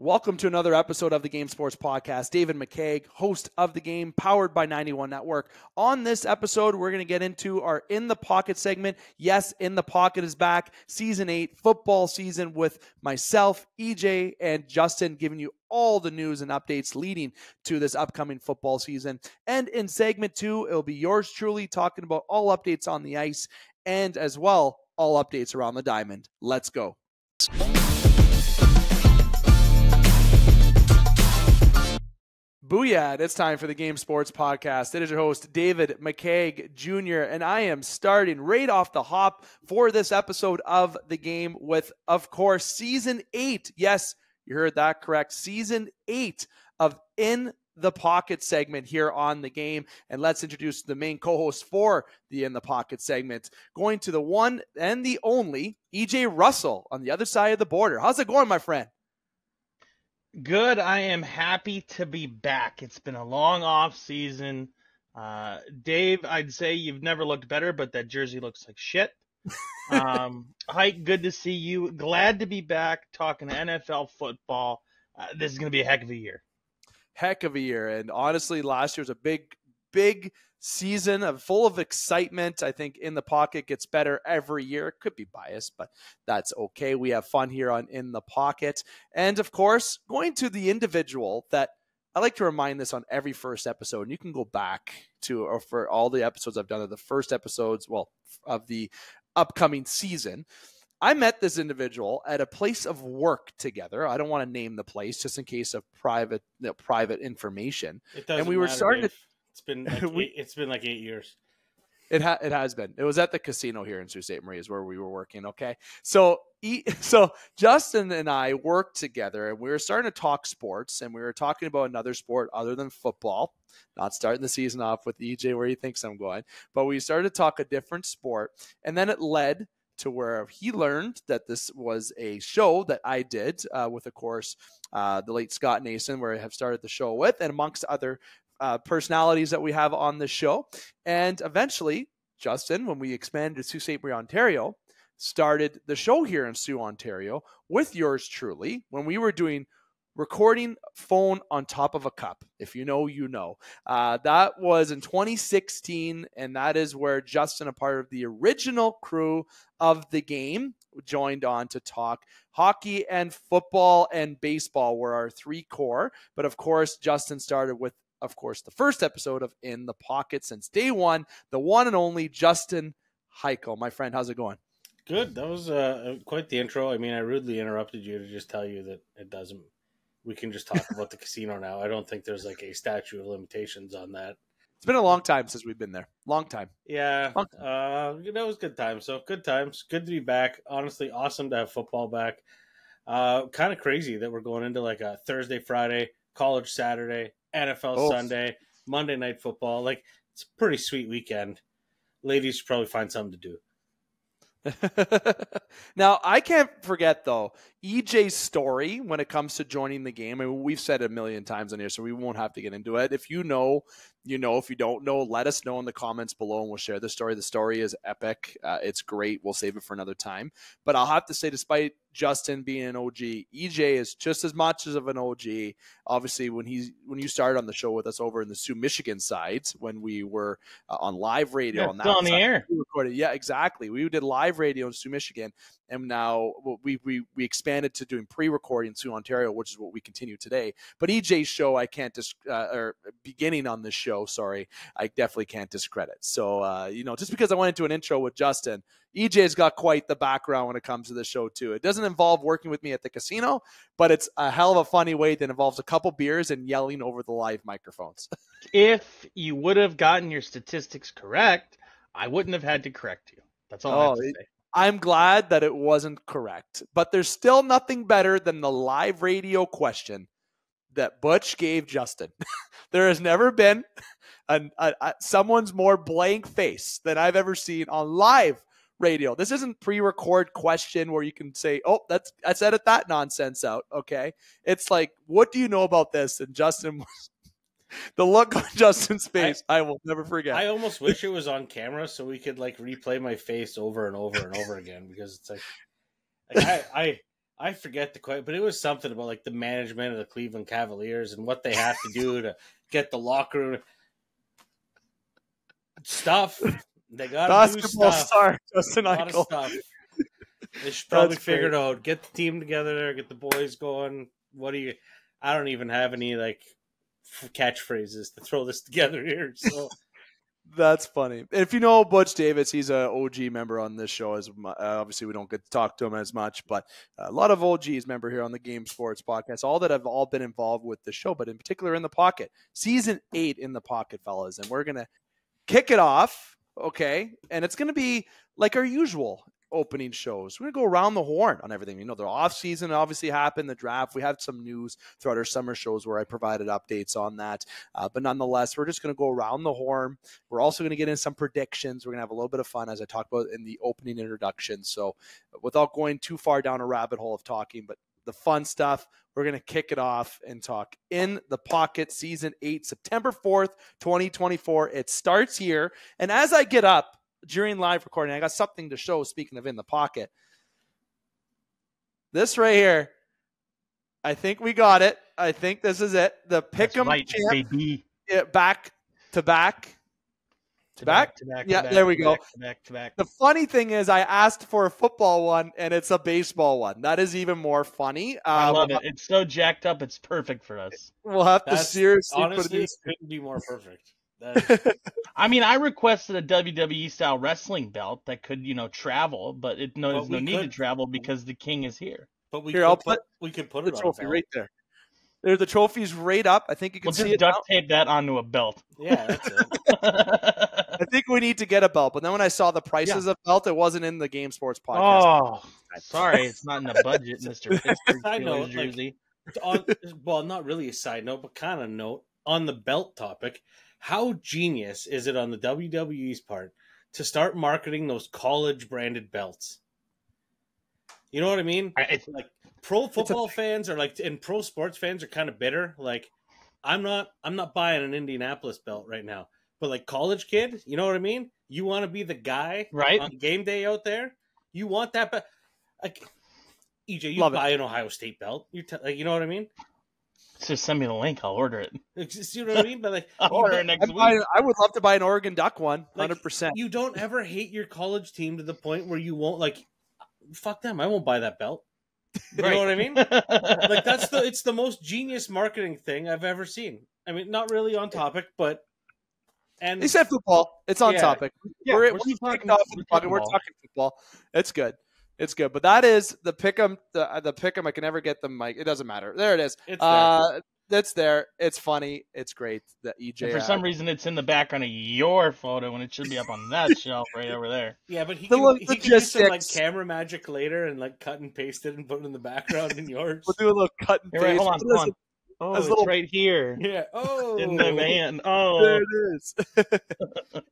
Welcome to another episode of the Game Sports Podcast. David McCaig, host of the game, powered by 91 Network. On this episode, we're going to get into our In the Pocket segment. Yes, In the Pocket is back. Season 8, football season, with myself, EJ, and Justin giving you all the news and updates leading to this upcoming football season. And in segment 2, it'll be yours truly talking about all updates on the ice and as well, all updates around the diamond. Let's go. Booyah, it's time for the Game Sports Podcast. It is your host, David McCaig Jr., and I am starting right off the hop for this episode of the game with, of course, Season 8. Yes, you heard that correct. Season 8 of In the Pocket segment here on the game. And let's introduce the main co-host for the In the Pocket segment, going to the one and the only EJ Russell on the other side of the border. How's it going, my friend? Good. I am happy to be back. It's been a long off season. Dave, I'd say you've never looked better, but that jersey looks like shit. Hykel, good to see you. Glad to be back talking NFL football. This is going to be a heck of a year. Heck of a year. And honestly, last year was a big season full of excitement. I think In the Pocket gets better every year. It could be biased, but that's okay. We have fun here on In the Pocket. And of course, going to the individual that I like to remind this on every first episode, and you can go back to, or for all the episodes I've done of the first episodes, of the upcoming season. I met this individual at a place of work together. I don't want to name the place just in case of private information. It doesn't and we were matter, starting Dave. to. It's been like 8 years. It has been. It was at the casino here in Sault Ste. Marie is where we were working. Okay. So Justin and I worked together and we were starting to talk sports, and we were talking about another sport other than football. Not starting the season off with EJ where he thinks I'm going, but we started to talk a different sport. And then it led to where he learned that this was a show that I did with, of course, the late Scott Nason, where I have started the show with, and amongst other personalities that we have on the show. And eventually, Justin, when we expanded to Sault Ste. Marie, Ontario, started the show here in Sault, Ontario with yours truly, when we were doing recording phone on top of a cup. If you know, you know. That was in 2016, and that is where Justin, a part of the original crew of the game, joined on to talk hockey and football and baseball were our three core. But of course, Justin started with, of course, the first episode of In the Pocket since day one, the one and only Justin Hykel. My friend, how's it going? Good. That was quite the intro. I mean, I rudely interrupted you to just tell you that it doesn't. We can just talk about the casino now. I don't think there's like a statute of limitations on that. It's been a long time since we've been there. Long time. Yeah. That was good times. So good times. Good to be back. Honestly, awesome to have football back. Kind of crazy that we're going into like a Thursday, Friday, college Saturday, NFL Sunday, Monday Night Football. Like, it's a pretty sweet weekend. Ladies should probably find something to do. Now, I can't forget, though, EJ's story when it comes to joining the game. I mean, we've said it a million times on here, so we won't have to get into it. If you know, you know. If you don't know, let us know in the comments below, and we'll share the story. The story is epic. It's great. We'll save it for another time. But I'll have to say, despite Justin being an OG, EJ is just as much as of an OG. Obviously, when you started on the show with us over in the Sault, Michigan sides, when we were on live radio, on that on the air, we recorded. Yeah, exactly. We did live radio in Sault, Michigan, and now we expanded to doing pre-recording in Sault, Ontario, which is what we continue today. But EJ's show, I can't or beginning on this show, sorry, I definitely can't discredit. So just because I went into an intro with Justin, EJ's got quite the background when it comes to the show too. It doesn't involve working with me at the casino, but it's a hell of a funny way that involves a couple beers and yelling over the live microphones. If you would have gotten your statistics correct, I wouldn't have had to correct you. That's all I have to say. I'm glad that it wasn't correct, but there's still nothing better than the live radio question that Butch gave Justin. There has never been someone's more blank face than I've ever seen on live radio. This isn't pre-record question where you can say, oh, let's edit that nonsense out. Okay. It's like, what do you know about this? And Justin was, the look on Justin's face, I will never forget. I almost wish it was on camera so we could like replay my face over and over and over again, because it's like I I forget the quote, but it was something about like the management of the Cleveland Cavaliers and what they have to do to get the locker room stuff. They got to do Basketball stuff. star Justin A lot of Hykel. stuff. They should probably That's figure it great. out. Get the team together there. Get the boys going. What do you? I don't even have any like catchphrases to throw this together here. So That's funny. If you know Butch Davis, he's an OG member on this show. Obviously, we don't get to talk to him as much, but a lot of OGs member here on the Game Sports Podcast, all that have all been involved with the show, but in particular in the pocket. Season 8 in the pocket, fellas, and we're going to kick it off, okay? And it's going to be like our usual opening shows. We're going to go around the horn on everything. You know, the off season obviously happened, the draft. We had some news throughout our summer shows where I provided updates on that. But nonetheless, we're just going to go around the horn. We're also going to get in some predictions. We're going to have a little bit of fun, as I talked about in the opening introduction. So without going too far down a rabbit hole of talking, but the fun stuff, we're going to kick it off and talk In the Pocket Season 8, September 4th, 2024. It starts here. And as I get up during live recording, I got something to show, speaking of In the Pocket. This right here, I think we got it. I think this is it. The Pick'em champ, baby. back to back. Yeah, there we go. The funny thing is I asked for a football one, and it's a baseball one. That is even more funny. I love it. It's so jacked up. It's perfect for us. We'll have to seriously honestly, put it couldn't be more perfect. I mean, I requested a WWE style wrestling belt that could, travel, but there's no need to travel because the king is here. But we could put the it on trophy a belt. right there. There, the trophy's right up. I think you can see just it. Duct tape that onto a belt. Yeah, that's it. I think we need to get a belt. But then when I saw the prices of belt, it wasn't in the Game Sports Podcast. Oh, sorry, it's not in the budget, Mr. Pittsburgh I know, Steelers jersey. Well, not really a side note, but kind of note on the belt topic. How genius is it on the WWE's part to start marketing those college branded belts? You know what I mean? It's like pro football fans are like, and pro sports fans are kind of bitter. Like, I'm not buying an Indianapolis belt right now. But like college kid, you know what I mean? You want to be the guy right on game day out there. You want that, but like EJ, you buy an Ohio State belt. You know what I mean? Just send me the link. I'll order it. You know what I mean? But like, I'll order it next week. I would love to buy an Oregon Duck one, 100%. You don't ever hate your college team to the point where you won't like, fuck them. I won't buy that belt. You know what I mean? Like it's the most genius marketing thing I've ever seen. I mean, not really on topic, but. And he said football. It's on topic. Yeah, we're talking football. It's good. It's good. But that is the Pick'em. The Pick'em. I can never get the mic. It doesn't matter. There it is. It's there. It's funny. It's great. The EJ. And for some reason, it's in the background of your photo when it should be up on that shelf right over there. Yeah, but he can do some like camera magic later and like cut and paste it and put it in the background in yours. We'll do a little cut and paste. Right, hold on. Oh, it's right here. Yeah. Oh. In the man. Oh. There it is.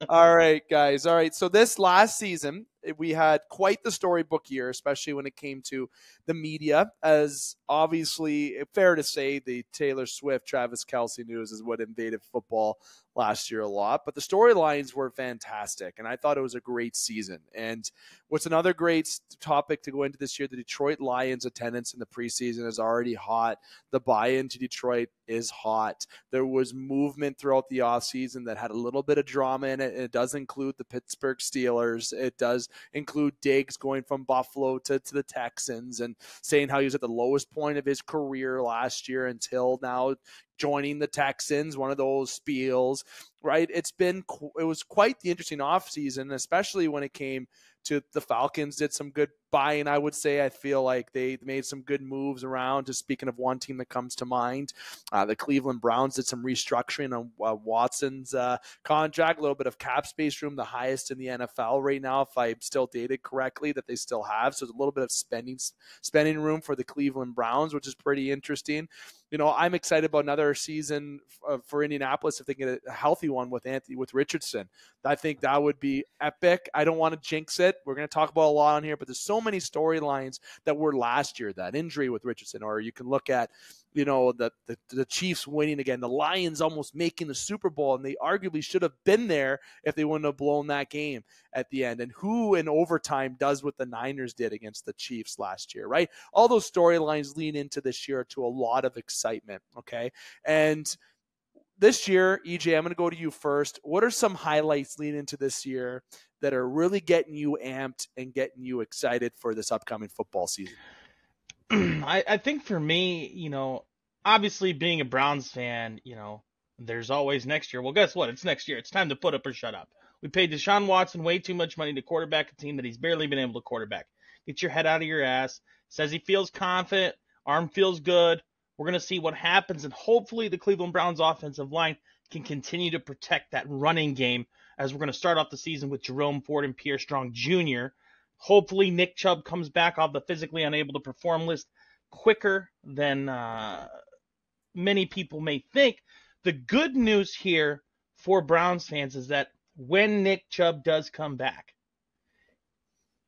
All right, guys. All right. So this last season, we had quite the storybook year, especially when it came to the media, as obviously fair to say the Taylor Swift, Travis Kelce news is what invaded football last year a lot, but the storylines were fantastic, and I thought it was a great season. And what's another great topic to go into this year, the Detroit Lions attendance in the preseason is already hot. The buy-in to Detroit is hot. There was movement throughout the offseason that had a little bit of drama in it, and it does include the Pittsburgh Steelers. It does include Diggs going from Buffalo to the Texans and saying how he was at the lowest point of his career last year until now joining the Texans, one of those spiels, right? It was quite the interesting offseason, especially when it came to the Falcons did some good buying, I would say. I feel like they made some good moves around. Just speaking of one team that comes to mind, the Cleveland Browns did some restructuring on Watson's contract, a little bit of cap space room, the highest in the NFL right now, if I still dated correctly, that they still have. So there's a little bit of spending room for the Cleveland Browns, which is pretty interesting. You know, I'm excited about another season for Indianapolis if they get a healthy one with Richardson. I think that would be epic. I don't want to jinx it. We're going to talk about a lot on here, but there's so many storylines that were last year, that injury with Richardson, or you can look at the Chiefs winning again, the Lions almost making the Super Bowl, and they arguably should have been there if they wouldn't have blown that game at the end. And who in overtime does what the Niners did against the Chiefs last year, right? All those storylines lean into this year to a lot of excitement, okay? And this year, EJ, I'm going to go to you first. What are some highlights leading into this year that are really getting you amped and getting you excited for this upcoming football season? I think for me, obviously being a Browns fan, there's always next year. Well, guess what? It's next year. It's time to put up or shut up. We paid Deshaun Watson way too much money to quarterback a team that he's barely been able to quarterback. Get your head out of your ass. Says he feels confident. Arm feels good. We're going to see what happens, and hopefully the Cleveland Browns offensive line can continue to protect that running game as we're going to start off the season with Jerome Ford and Pierre Strong Jr. Hopefully Nick Chubb comes back off the physically unable to perform list quicker than many people may think. The good news here for Browns fans is that when Nick Chubb does come back,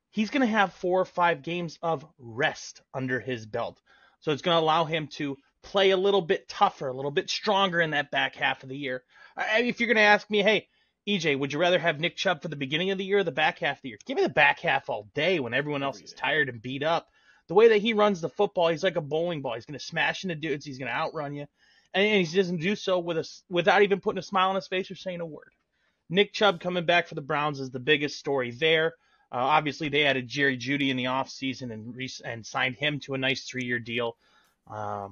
he's going to have 4 or 5 games of rest under his belt. So it's going to allow him to play a little bit tougher, a little bit stronger in that back half of the year. If you're going to ask me, hey, EJ, would you rather have Nick Chubb for the beginning of the year or the back half of the year? Give me the back half all day when everyone else is tired and beat up. The way that he runs the football, he's like a bowling ball. He's going to smash into dudes. He's going to outrun you. And he doesn't do so without even putting a smile on his face or saying a word. Nick Chubb coming back for the Browns is the biggest story there. Obviously, they added Jerry Jeudy in the offseason and signed him to a nice 3-year deal. I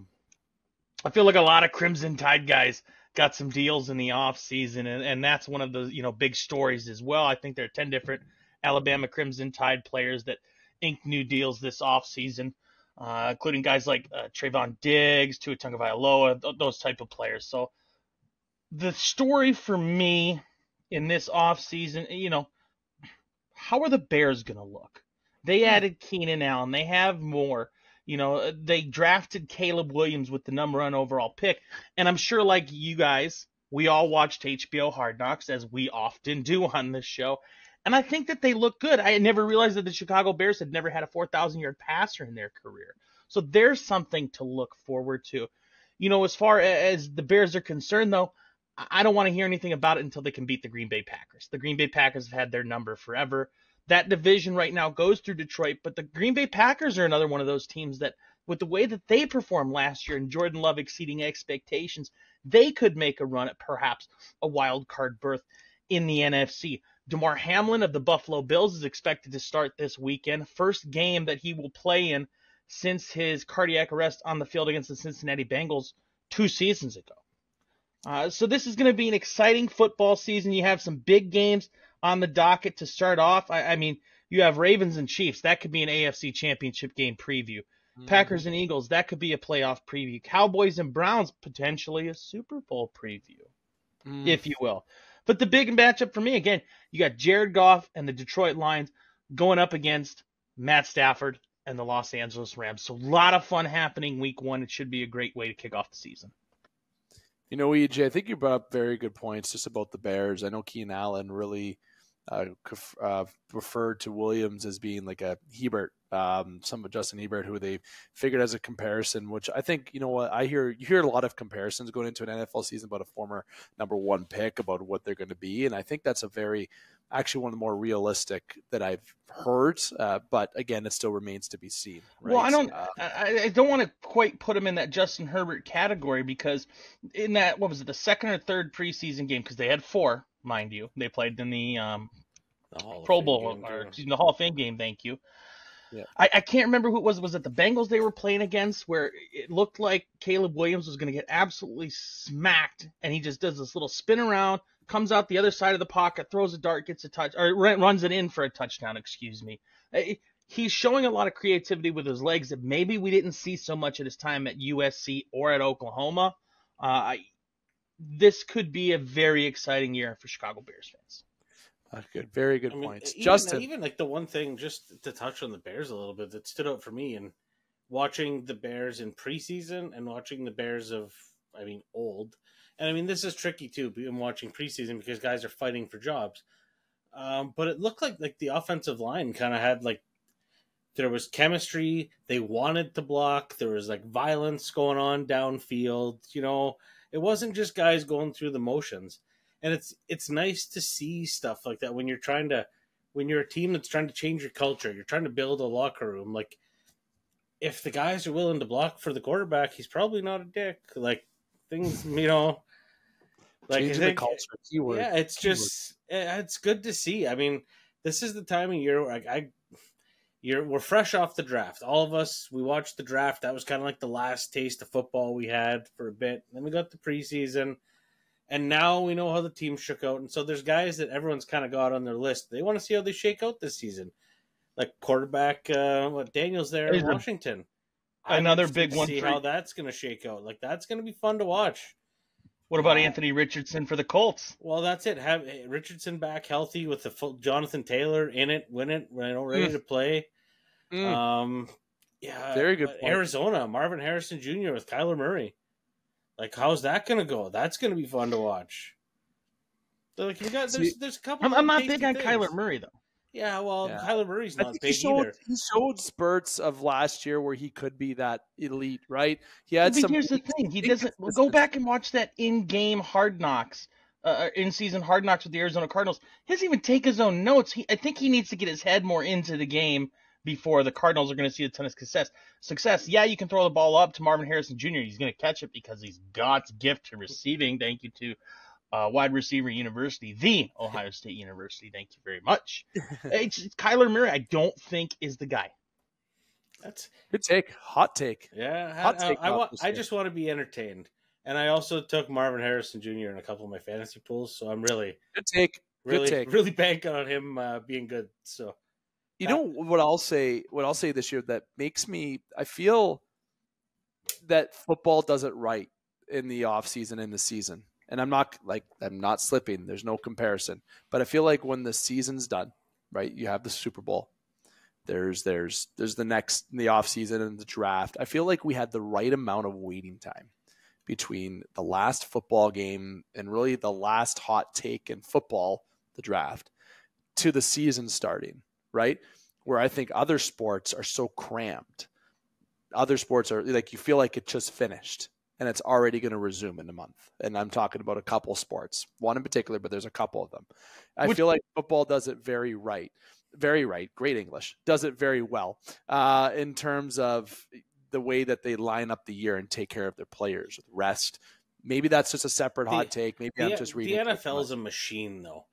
feel like a lot of Crimson Tide guys got some deals in the offseason, and that's one of the big stories as well. I think there are 10 different Alabama Crimson Tide players that inked new deals this offseason, including guys like Trayvon Diggs, Tua Tagovailoa, those type of players. So the story for me in this offseason, how are the Bears going to look? They added Keenan Allen. They have more. They drafted Caleb Williams with the number 1 overall pick. And I'm sure like you guys, we all watched HBO Hard Knocks, as we often do on this show. And I think that they look good. I never realized that the Chicago Bears had never had a 4,000-yard passer in their career. So there's something to look forward to. As far as the Bears are concerned, though, I don't want to hear anything about it until they can beat the Green Bay Packers. The Green Bay Packers have had their number forever. That division right now goes through Detroit, but the Green Bay Packers are another one of those teams that, with the way that they performed last year and Jordan Love exceeding expectations, they could make a run at perhaps a wild card berth in the NFC. DeMar Hamlin of the Buffalo Bills is expected to start this weekend. First game that he will play in since his cardiac arrest on the field against the Cincinnati Bengals 2 seasons ago. So this is going to be an exciting football season. You have some big games on the docket to start off. I mean, you have Ravens and Chiefs. That could be an AFC Championship game preview. Packers and Eagles. That could be a playoff preview. Cowboys and Browns, potentially a Super Bowl preview, if you will. But the big matchup for me, again, you got Jared Goff and the Detroit Lions going up against Matt Stafford and the Los Angeles Rams. So a lot of fun happening week 1. It should be a great way to kick off the season. EJ, I think you brought up very good points just about the Bears. I know Keenan Allen really referred to Williams as being like a Hebert, some of Justin Hebert, who they figured as a comparison, which I think, you hear a lot of comparisons going into an NFL season about a former number 1 pick, about what they're going to be. And I think that's actually one of the more realistic that I've heard. But again, it still remains to be seen. Right? Well, I don't want to quite put him in that Justin Herbert category, because in that, what was it, the second or third preseason game, because they had 4, mind you, they played in the Pro Bowl, the Hall of Fame game. Thank you. Yeah. I can't remember who it was. Was it the Bengals they were playing against, where it looked like Caleb Williams was going to get absolutely smacked, and he just does this little spin around, comes out the other side of the pocket, throws a dart, gets a touch, or runs it in for a touchdown, excuse me. He's showing a lot of creativity with his legs that maybe we didn't see so much at his time at USC or at Oklahoma. This could be a very exciting year for Chicago Bears fans. Good, very good points. Justin, even like the one thing, just to touch on the Bears a little bit, that stood out for me, and watching the Bears in preseason and watching the Bears old, and this is tricky too, in watching preseason because guys are fighting for jobs. But it looked like the offensive line kind of had There was chemistry. They wanted to block. There was like violence going on downfield. You know, it wasn't just guys going through the motions. And it's nice to see stuff like that when you're a team that's trying to change your culture, you're trying to build a locker room. Like, if the guys are willing to block for the quarterback, he's probably not a dick. Like, things, you know, like Changing the culture, keyword. Yeah, it's just it's good to see. I mean, this is the time of year where we're fresh off the draft. All of us, we watched the draft. That was kind of like the last taste of football we had for a bit. Then we got the preseason. And now we know how the team shook out. And so there's guys that everyone's kind of got on their list. They want to see how they shake out this season. Like quarterback, Daniel's there in Washington. Another big one. See how that's going to shake out. Like, that's going to be fun to watch. What about Anthony Richardson for the Colts? Well, that's it. Have Richardson back healthy with the full Jonathan Taylor in it, ready to play. Yeah, very good point. Arizona, Marvin Harrison Jr. with Kyler Murray. Like, how's that going to go? That's going to be fun to watch. So, like, there's a couple. I'm not big on Kyler Murray though. Yeah, well, Kyler Murray's not big either. either. He showed spurts of last year where he could be that elite, right? He had some. Here's the thing: he doesn't. Go back and watch that in-game Hard Knocks, in-season Hard Knocks with the Arizona Cardinals. He doesn't even take his own notes. I think he needs to get his head more into the game before the Cardinals are going to see a ton of success. Yeah, you can throw the ball up to Marvin Harrison Jr. He's going to catch it because he's God's gift to receiving. Thank you to Wide Receiver University, the Ohio State University. Thank you very much. It's Kyler Murray, I don't think, is the guy. That's good take. Hot take. Yeah, hot take. I just want to be entertained. And I also took Marvin Harrison Jr. in a couple of my fantasy pools, so I'm really good take. Really banking on him being good. So, you know what I'll say this year that makes me, I feel that football does it right in the off season, in the season. And I'm not slipping. There's no comparison, but I feel like when the season's done, right, you have the Super Bowl, there's the off season and the draft. I feel like we had the right amount of waiting time between the last football game and really the last hot take in football, the draft, to the season starting. Right? Where I think other sports are so cramped. Other sports are like, you feel like it just finished and it's already going to resume in a month. And I'm talking about a couple sports, one in particular, but there's a couple of them. I feel like football does it very right. Great English. Does it very well in terms of the way that they line up the year and take care of their players with rest. Maybe that's just a separate hot take. Maybe I'm just reading. The NFL is a machine, though.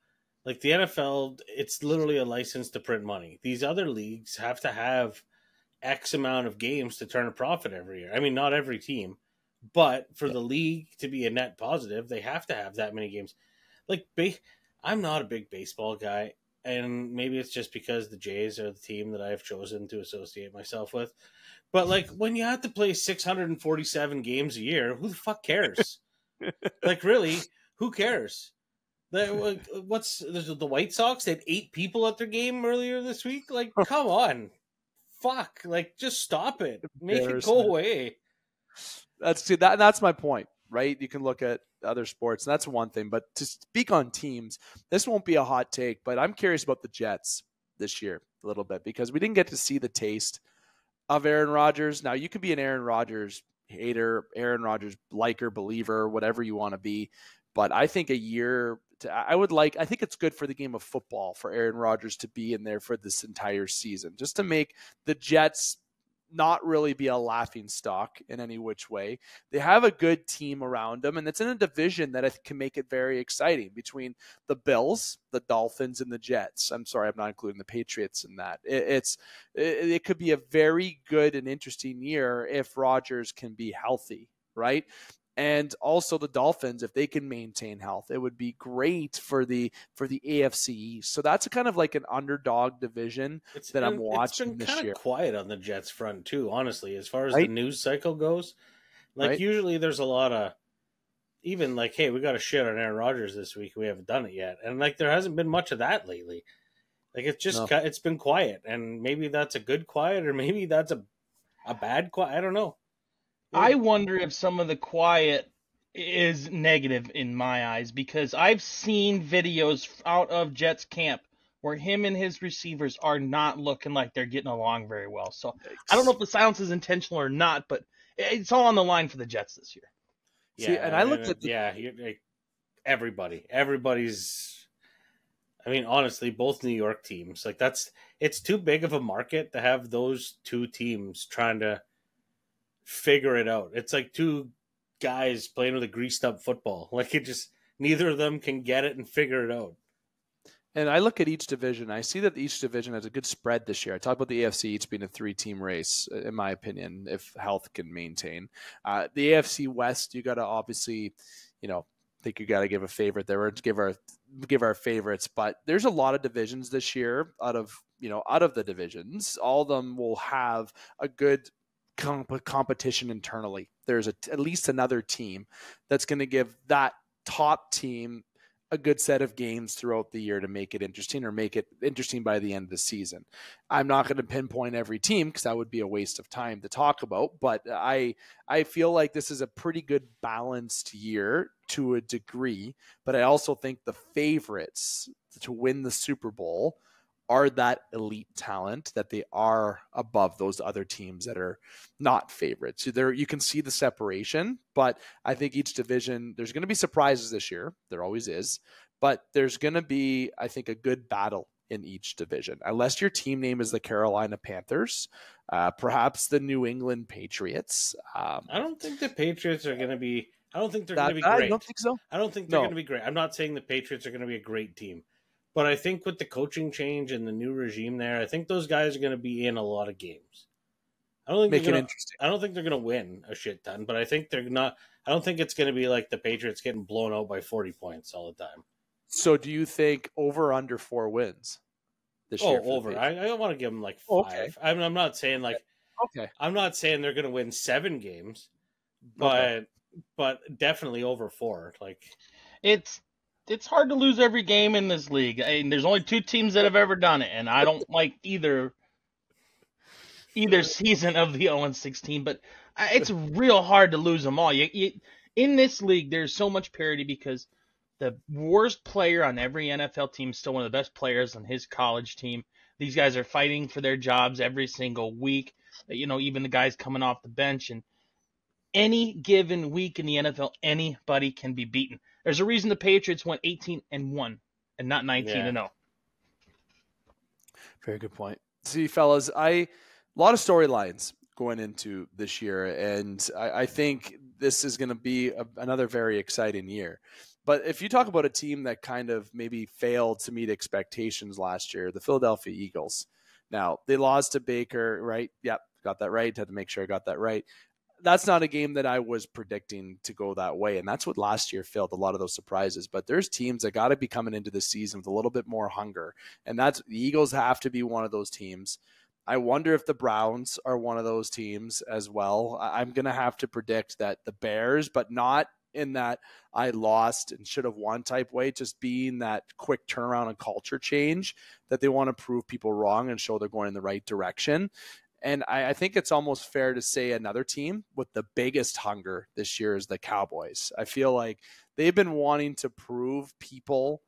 Like, the NFL, it's literally a license to print money. These other leagues have to have X amount of games to turn a profit every year. I mean, not every team, but for the league to be a net positive, they have to have that many games. Like, I'm not a big baseball guy, and maybe it's just because the Jays are the team that I've chosen to associate myself with. But, like, when you have to play 647 games a year, who the fuck cares? Like, really, who cares? What's the White Sox? They had 8 people at their game earlier this week. Like, come on, fuck! Like, just stop it. Make it go away. That's my point, right? You can look at other sports, and that's one thing. But to speak on teams, this won't be a hot take, but I'm curious about the Jets this year a little bit because we didn't get to see the taste of Aaron Rodgers. Now, you could be an Aaron Rodgers hater, Aaron Rodgers liker, believer, whatever you want to be. But I think I think it's good for the game of football for Aaron Rodgers to be in there for this entire season, just to make the Jets not really be a laughing stock in any which way. They have a good team around them, and it's in a division that I think can make it very exciting between the Bills, the Dolphins, and the Jets. I'm sorry, I'm not including the Patriots in that. It could be a very good and interesting year if Rodgers can be healthy, right? And also the Dolphins, if they can maintain health, it would be great for the AFC East. So that's kind of like an underdog division that I'm watching this year. It's been kind of quiet on the Jets front too, honestly, as far as the news cycle goes. Like, usually there's a lot of, even like, hey, we got to shit on Aaron Rodgers this week. We haven't done it yet. And like, there hasn't been much of that lately. Like, it's been quiet, and maybe that's a good quiet, or maybe that's a bad quiet. I don't know. I wonder if some of the quiet is negative in my eyes, because I've seen videos out of Jets camp where him and his receivers are not looking like they're getting along very well. So I don't know if the silence is intentional or not, but it's all on the line for the Jets this year. Yeah, See, and I looked at everybody's. I mean, honestly, both New York teams, like it's too big of a market to have those two teams trying to figure it out. It's like two guys playing with a greased up football. Like neither of them can get it and figure it out. And I look at each division. I see that each division has a good spread this year. I talk about the AFC each being a 3-team race, in my opinion, if health can maintain. The AFC West, you got to obviously, think you got to give a favorite there, or give our favorites. But there's a lot of divisions this year. Out of the divisions, all of them will have a good competition internally. There's at least another team that's going to give that top team a good set of games throughout the year to make it interesting, or make it interesting by the end of the season. I'm not going to pinpoint every team because that would be a waste of time to talk about, but I feel like this is a pretty good balanced year to a degree, but I also think the favorites to win the Super Bowl are that elite talent, that they are above those other teams that are not favorites. So there, you can see the separation, but I think each division, there's going to be surprises this year. There always is, but there's going to be, I think, a good battle in each division, unless your team name is the Carolina Panthers, perhaps the New England Patriots. I don't think the Patriots are going to be, I don't think they're going to be great. I don't think so. I don't think they're going to be great. I'm not saying the Patriots are going to be a great team. But I think with the coaching change and the new regime there, I think those guys are going to be in a lot of games. I don't think they're going to win a shit ton, but I think they're not. I don't think it's going to be like the Patriots getting blown out by 40 points all the time. So do you think over under 4 wins this year? Over. I don't want to give them like 5. Okay. I'm not saying like. Okay. I'm not saying they're going to win 7 games, but definitely over 4. Like It's hard to lose every game in this league. There's only 2 teams that have ever done it, and I don't like either season of the 0-16. But it's real hard to lose them all. In this league, there's so much parity because the worst player on every NFL team is still one of the best players on his college team. These guys are fighting for their jobs every single week. Even the guys coming off the bench, and any given week in the NFL, anybody can be beaten. There's a reason the Patriots went 18-1 and not 19-0. Very good point. See, fellas, a lot of storylines going into this year, and I think this is going to be another very exciting year. But if you talk about a team that kind of maybe failed to meet expectations last year, the Philadelphia Eagles. Now, they lost to Baker, right? Yep, got that right. Had to make sure I got that right. That's not a game that I was predicting to go that way. And that's what last year failed, a lot of those surprises. But there's teams that got to be coming into the season with a little bit more hunger. And the Eagles have to be one of those teams. I wonder if the Browns are one of those teams as well. I'm going to have to predict that the Bears, but not in that I lost and should have won type way, just being that quick turnaround and culture change that they want to prove people wrong and show they're going in the right direction. And I think it's almost fair to say another team with the biggest hunger this year is the Cowboys. I feel like they've been wanting to prove people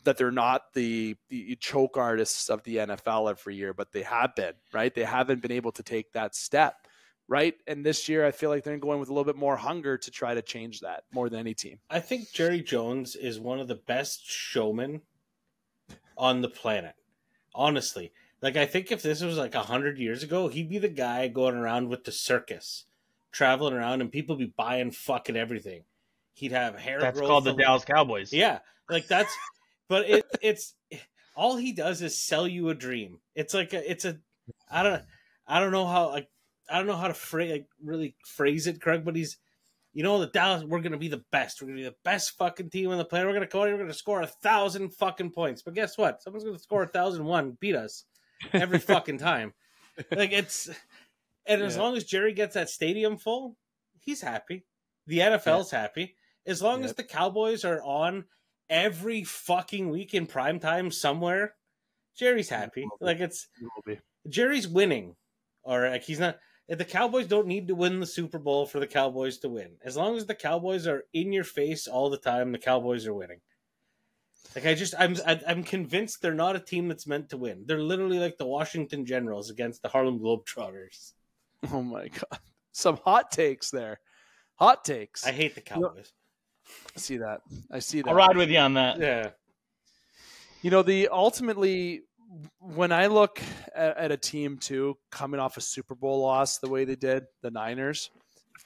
that they're not the choke artists of the NFL every year, but they have been, right? They haven't been able to take that step, right? And this year, I feel like they're going with a little bit more hunger to try to change that more than any team. I think Jerry Jones is one of the best showmen on the planet, honestly. Like, I think if this was like 100 years ago, he'd be the guy going around with the circus, traveling around, and people be buying fucking everything. He'd have hair. That's called the Dallas Cowboys. Yeah, like that's. But it's all he does is sell you a dream. It's like I don't know how to really phrase it correct, but he's, the Dallas, we're gonna be the best. We're gonna be the best fucking team on the planet. We're gonna go out here, we're gonna score 1,000 fucking points. But guess what? Someone's gonna score 1,001, beat us every fucking time. Like as long as Jerry gets that stadium full, he's happy. The NFL's happy. As long as the Cowboys are on every fucking week in prime time somewhere, Jerry's happy. Like Jerry's winning, or like he's not. The Cowboys don't need to win the Super Bowl for the Cowboys to win. As long as the Cowboys are in your face all the time, the Cowboys are winning. Like I'm convinced they're not a team that's meant to win. They're literally like the Washington Generals against the Harlem Globetrotters. Oh my God. Some hot takes there. Hot takes. I hate the Cowboys. I see that. I'll ride with you on that. Yeah. Ultimately, when I look at a team too, coming off a Super Bowl loss the way they did, the Niners,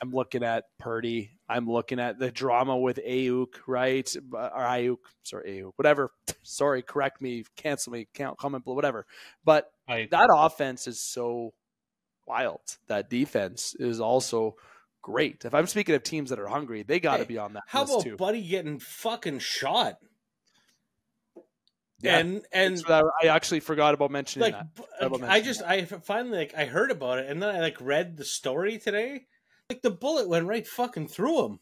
I'm looking at Purdy. I'm looking at the drama with Ayuk, right? Or Ayuk, whatever. Sorry, correct me, cancel me, comment below, whatever. But that offense is so wild. That defense is also great. If I'm speaking of teams that are hungry, they got to be on that how list about too. Buddy getting fucking shot? Yeah, and I actually forgot about mentioning that. I heard about it, and then I read the story today. Like the bullet went right fucking through him.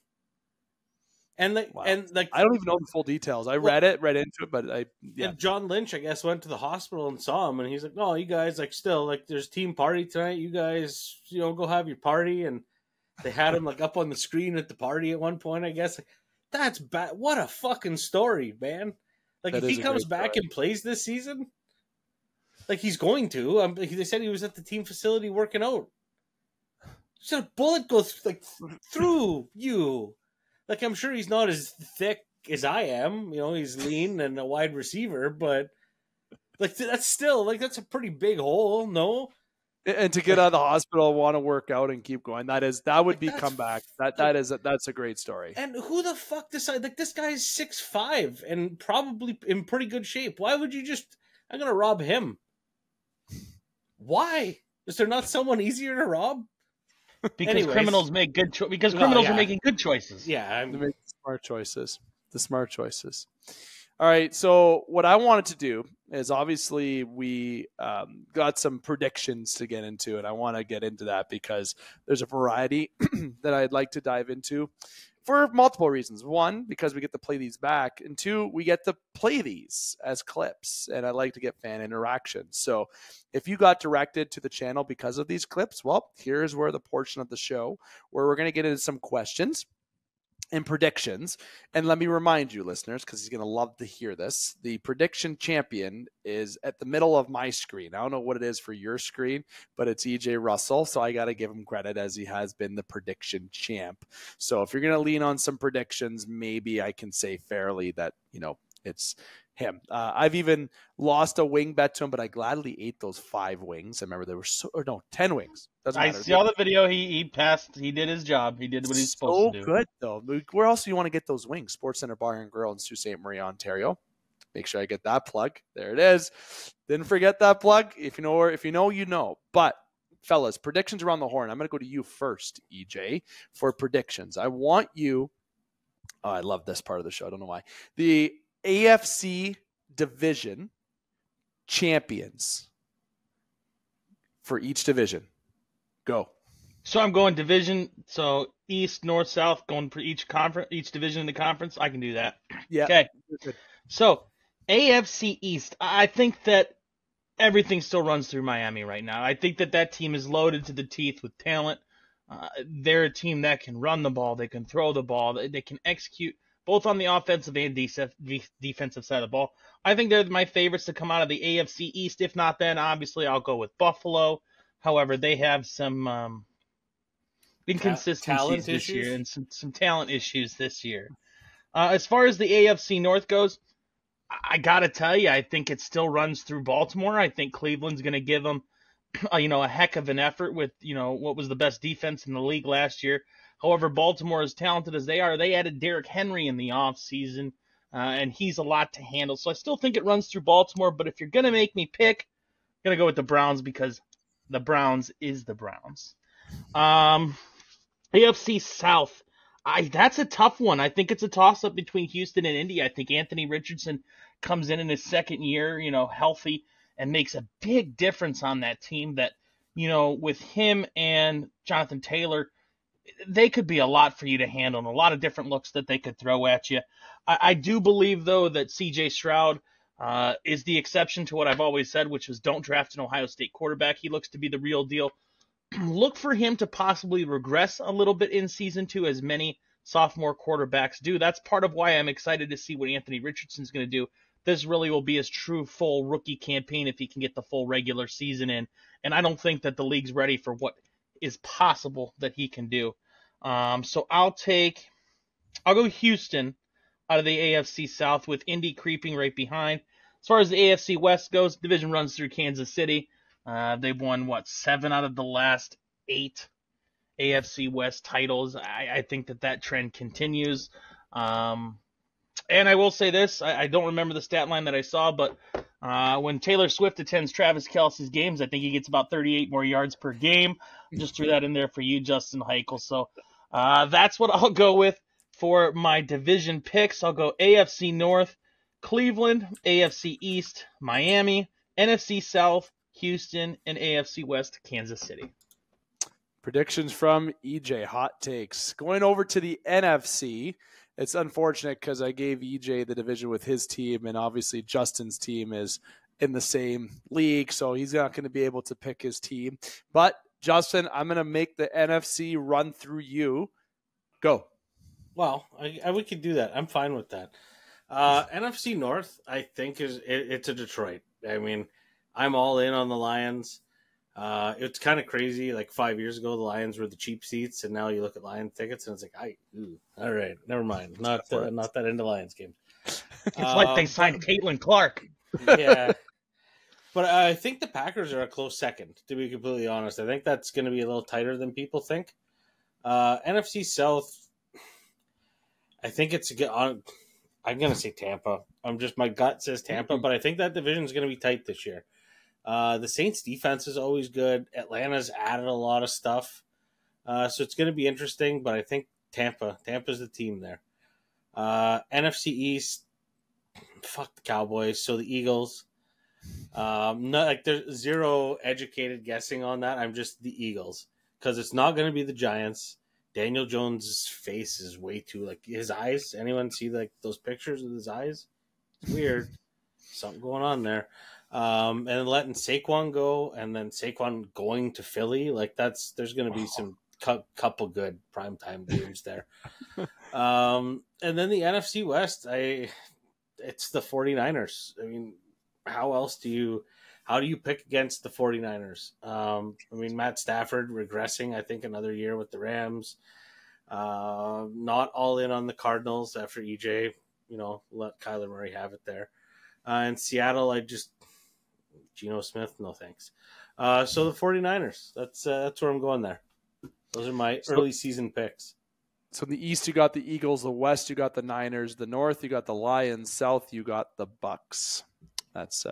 And I don't even know the full details. I read into it, but And John Lynch, I guess, went to the hospital and saw him, and he's like, "No, you guys there's team party tonight. You guys, go have your party." And they had him up on the screen at the party at one point. I guess that's bad. What a fucking story, man! If he comes back and plays this season, he's going to. They said he was at the team facility working out. So a bullet goes through you. I'm sure he's not as thick as I am. He's lean and a wide receiver, but that's still that's a pretty big hole, no? And to get out of the hospital, want to work out and keep going. That would be comeback. That's a great story. And who the fuck decided? This guy's 6'5" and probably in pretty good shape. Why would you I'm gonna rob him? Why? Is there not someone easier to rob? Because criminals make good criminals are making good choices. Yeah, they make smart choices. The smart choices. All right. So what I wanted to do is obviously we got some predictions to get into, and I want to get into that because there's a variety that I'd like to dive into for multiple reasons. One, because we get to play these back, and two, we get to play these as clips, and I like to get fan interaction. So if you got directed to the channel because of these clips, well, here's where the portion of the show where we're going to get into some questions and predictions. And let me remind you, listeners, because he's going to love to hear this, the prediction champion is at the middle of my screen. I don't know what it is for your screen, but it's EJ Russell. So I got to give him credit as he has been the prediction champ. So if you're going to lean on some predictions, maybe I can say fairly that, it's him. I've even lost a wing bet to him, but I gladly ate those 5 wings. I remember there were 10 wings. Doesn't matter. I saw the video. He passed. He did his job. He did what he's supposed to do. So good, though. Where else do you want to get those wings? Sports Center Bar and Grill in Sault Ste. Marie, Ontario. Make sure I get that plug. There it is. Didn't forget that plug. If you know, you know. But fellas, predictions around the horn. I'm going to go to you first, EJ, for predictions. I want you. Oh, I love this part of the show. I don't know why. The AFC division champions for each division. Go. So I'm going division. So East, North, South, going for each conference, each division in the conference. I can do that. Yeah. Okay. So AFC East. I think that everything still runs through Miami right now. I think that team is loaded to the teeth with talent. They're a team that can run the ball. They can throw the ball. They can execute both on the offensive and defensive side of the ball. I think they're my favorites to come out of the AFC East. If not, then obviously I'll go with Buffalo. However, they have some inconsistencies this year and some talent issues this year. As far as the AFC North goes, I got to tell you, I think it still runs through Baltimore. I think Cleveland's going to give them a heck of an effort with, what was the best defense in the league last year. However, Baltimore, as talented as they are, they added Derrick Henry in the offseason, and he's a lot to handle. So I still think it runs through Baltimore, but if you're going to make me pick, I'm going to go with the Browns because the Browns is the Browns. AFC South, that's a tough one. I think it's a toss-up between Houston and Indy. I think Anthony Richardson comes in his second year, healthy, and makes a big difference on that team that, with him and Jonathan Taylor, they could be a lot for you to handle and a lot of different looks that they could throw at you. I do believe, though, that C.J. Stroud is the exception to what I've always said, which was don't draft an Ohio State quarterback. He looks to be the real deal. Look for him to possibly regress a little bit in season 2, as many sophomore quarterbacks do. That's part of why I'm excited to see what Anthony Richardson's going to do. This really will be his true full rookie campaign if he can get the full regular season in. And I don't think that the league's ready for what is possible that he can do. So I'll go Houston out of the AFC South with Indy creeping right behind. As far as the AFC West goes, division runs through Kansas City. They've won, 7 out of the last 8 AFC West titles. I think that trend continues. And I will say this, I don't remember the stat line that I saw, but when Taylor Swift attends Travis Kelce's games, I think he gets about 38 more yards per game. Just threw that in there for you, Justin Hykel. So that's what I'll go with for my division picks. I'll go AFC North, Cleveland, AFC East, Miami, NFC South, Houston, and AFC West, Kansas City. Predictions from EJ, hot takes. Going over to the NFC, it's unfortunate because I gave EJ the division with his team, and obviously Justin's team is in the same league, so he's not going to be able to pick his team. But, Justin, I'm going to make the NFC run through you. Go. Well, we could do that. I'm fine with that. NFC North, I think, it's a Detroit. I mean, I'm all in on the Lions. It's kind of crazy. Like 5 years ago, the Lions were the cheap seats, and now you look at Lions tickets, and it's like, all right, never mind. Not that into Lions games. It's like they signed Caitlin Clark. Yeah. But I think the Packers are a close second, to be completely honest. I think that's going to be a little tighter than people think. NFC South, I think I'm going to say Tampa. My gut says Tampa, but I think that division is going to be tight this year. The Saints defense is always good. Atlanta's added a lot of stuff. So it's going to be interesting, but I think Tampa's the team there. NFC East, fuck the Cowboys. So the Eagles, there's zero educated guessing on that. I'm just the Eagles because it's not going to be the Giants. Daniel Jones' face is way too, his eyes. Anyone see those pictures of his eyes? It's weird. Something going on there. And then letting Saquon go, and then Saquon going to Philly, there's going to be some couple good primetime games there. And then the NFC West, it's the 49ers. I mean, how do you pick against the 49ers? Matt Stafford regressing, I think, another year with the Rams. Not all in on the Cardinals after EJ, let Kyler Murray have it there. In Seattle, Geno Smith, no thanks. So the 49ers, that's where I'm going there. Those are my early season picks. So in the East, you got the Eagles. The West, you got the Niners. The North, you got the Lions. South, you got the Bucks. That's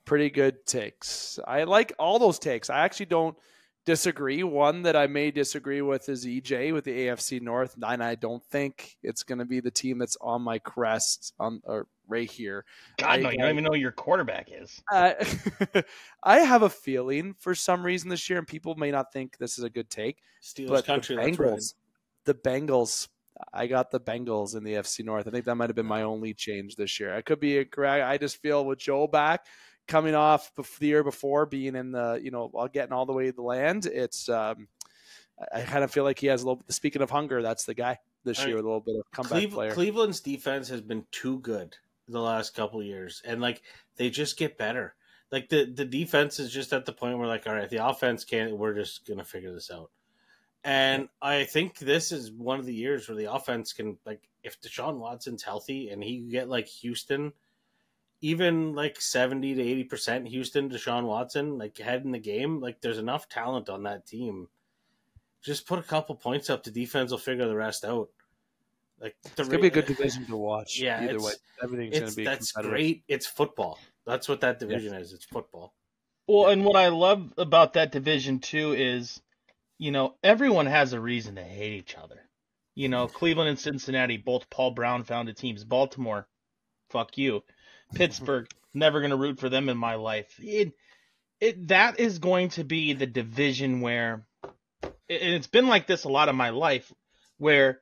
pretty good takes. I like all those takes. I actually don't disagree. One that I may disagree with is EJ with the AFC North, and I don't think it's going to be the team that's on my crest right here. God, no, you don't even know who your quarterback is. I have a feeling for some reason this year, and people may not think this is a good take. Steelers country, the Bengals. I got the Bengals in the FC North. I think that might have been my only change this year. I could be correct. I just feel with Joe back, coming off the year before, being in the, getting all the way to the land, it's I kind of feel like he has a little bit. Speaking of hunger, that's the guy this year with a little bit of comeback player. Cleveland's defense has been too good the last couple of years, and they just get better. The defense is just at the point where all right, the offense can't. We're just gonna figure this out. And I think this is one of the years where the offense can, if Deshaun Watson's healthy and he can get Houston, even 70 to 80% Houston, Deshaun Watson, head in the game, there's enough talent on that team. Just put a couple points up, the defense will figure the rest out. It's going to be a good division to watch. Yeah, either way. Everything's going to be that's great. It's football. That's what that division is. It's football. Well, and what I love about that division, too, is everyone has a reason to hate each other. Cleveland and Cincinnati, both Paul Brown founded teams. Baltimore, fuck you. Pittsburgh, never going to root for them in my life. That is going to be the division where, and it's been like this a lot of my life, where,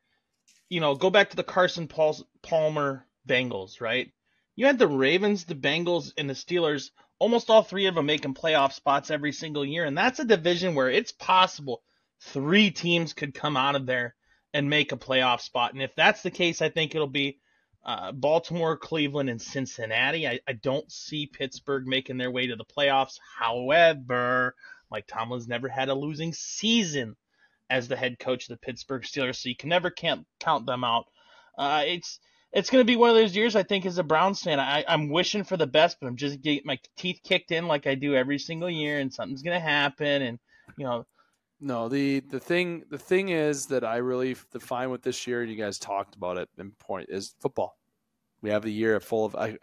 go back to the Carson Palmer Bengals, right? You had the Ravens, the Bengals, and the Steelers, almost all three of them making playoff spots every single year. And that's a division where it's possible 3 teams could come out of there and make a playoff spot. And if that's the case, I think it'll be Baltimore, Cleveland, and Cincinnati. I don't see Pittsburgh making their way to the playoffs. However, Mike Tomlin's never had a losing season as the head coach of the Pittsburgh Steelers, so you can never count them out. It's going to be one of those years, I think, as a Browns fan. I'm wishing for the best, but I'm just getting my teeth kicked in like I do every single year, and something's going to happen. And, you know. No, the thing is that I really define with this year, and you guys talked about it in point, is football. We have a year full of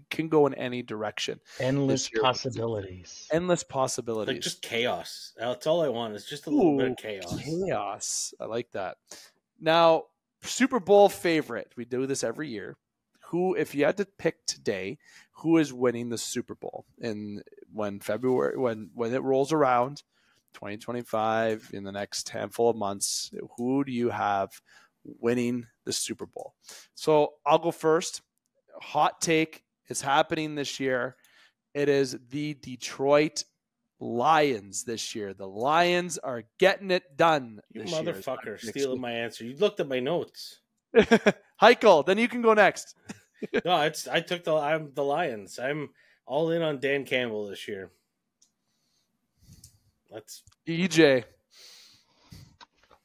can go in any direction. Endless possibilities. Endless possibilities. Like just chaos. That's all I want. Is just a little bit of chaos. Chaos. I like that. Now, Super Bowl favorite. We do this every year. Who, if you had to pick today, who is winning the Super Bowl? And when it rolls around, 2025, in the next handful of months, who do you have winning the Super Bowl? So I'll go first. Hot take. It's happening this year. It is the Detroit Lions this year. The Lions are getting it done. You this motherfucker, year. stealing my answer. You looked at my notes. Hykel, then you can go next. No, I'm the Lions. I'm all in on Dan Campbell this year. Let's EJ.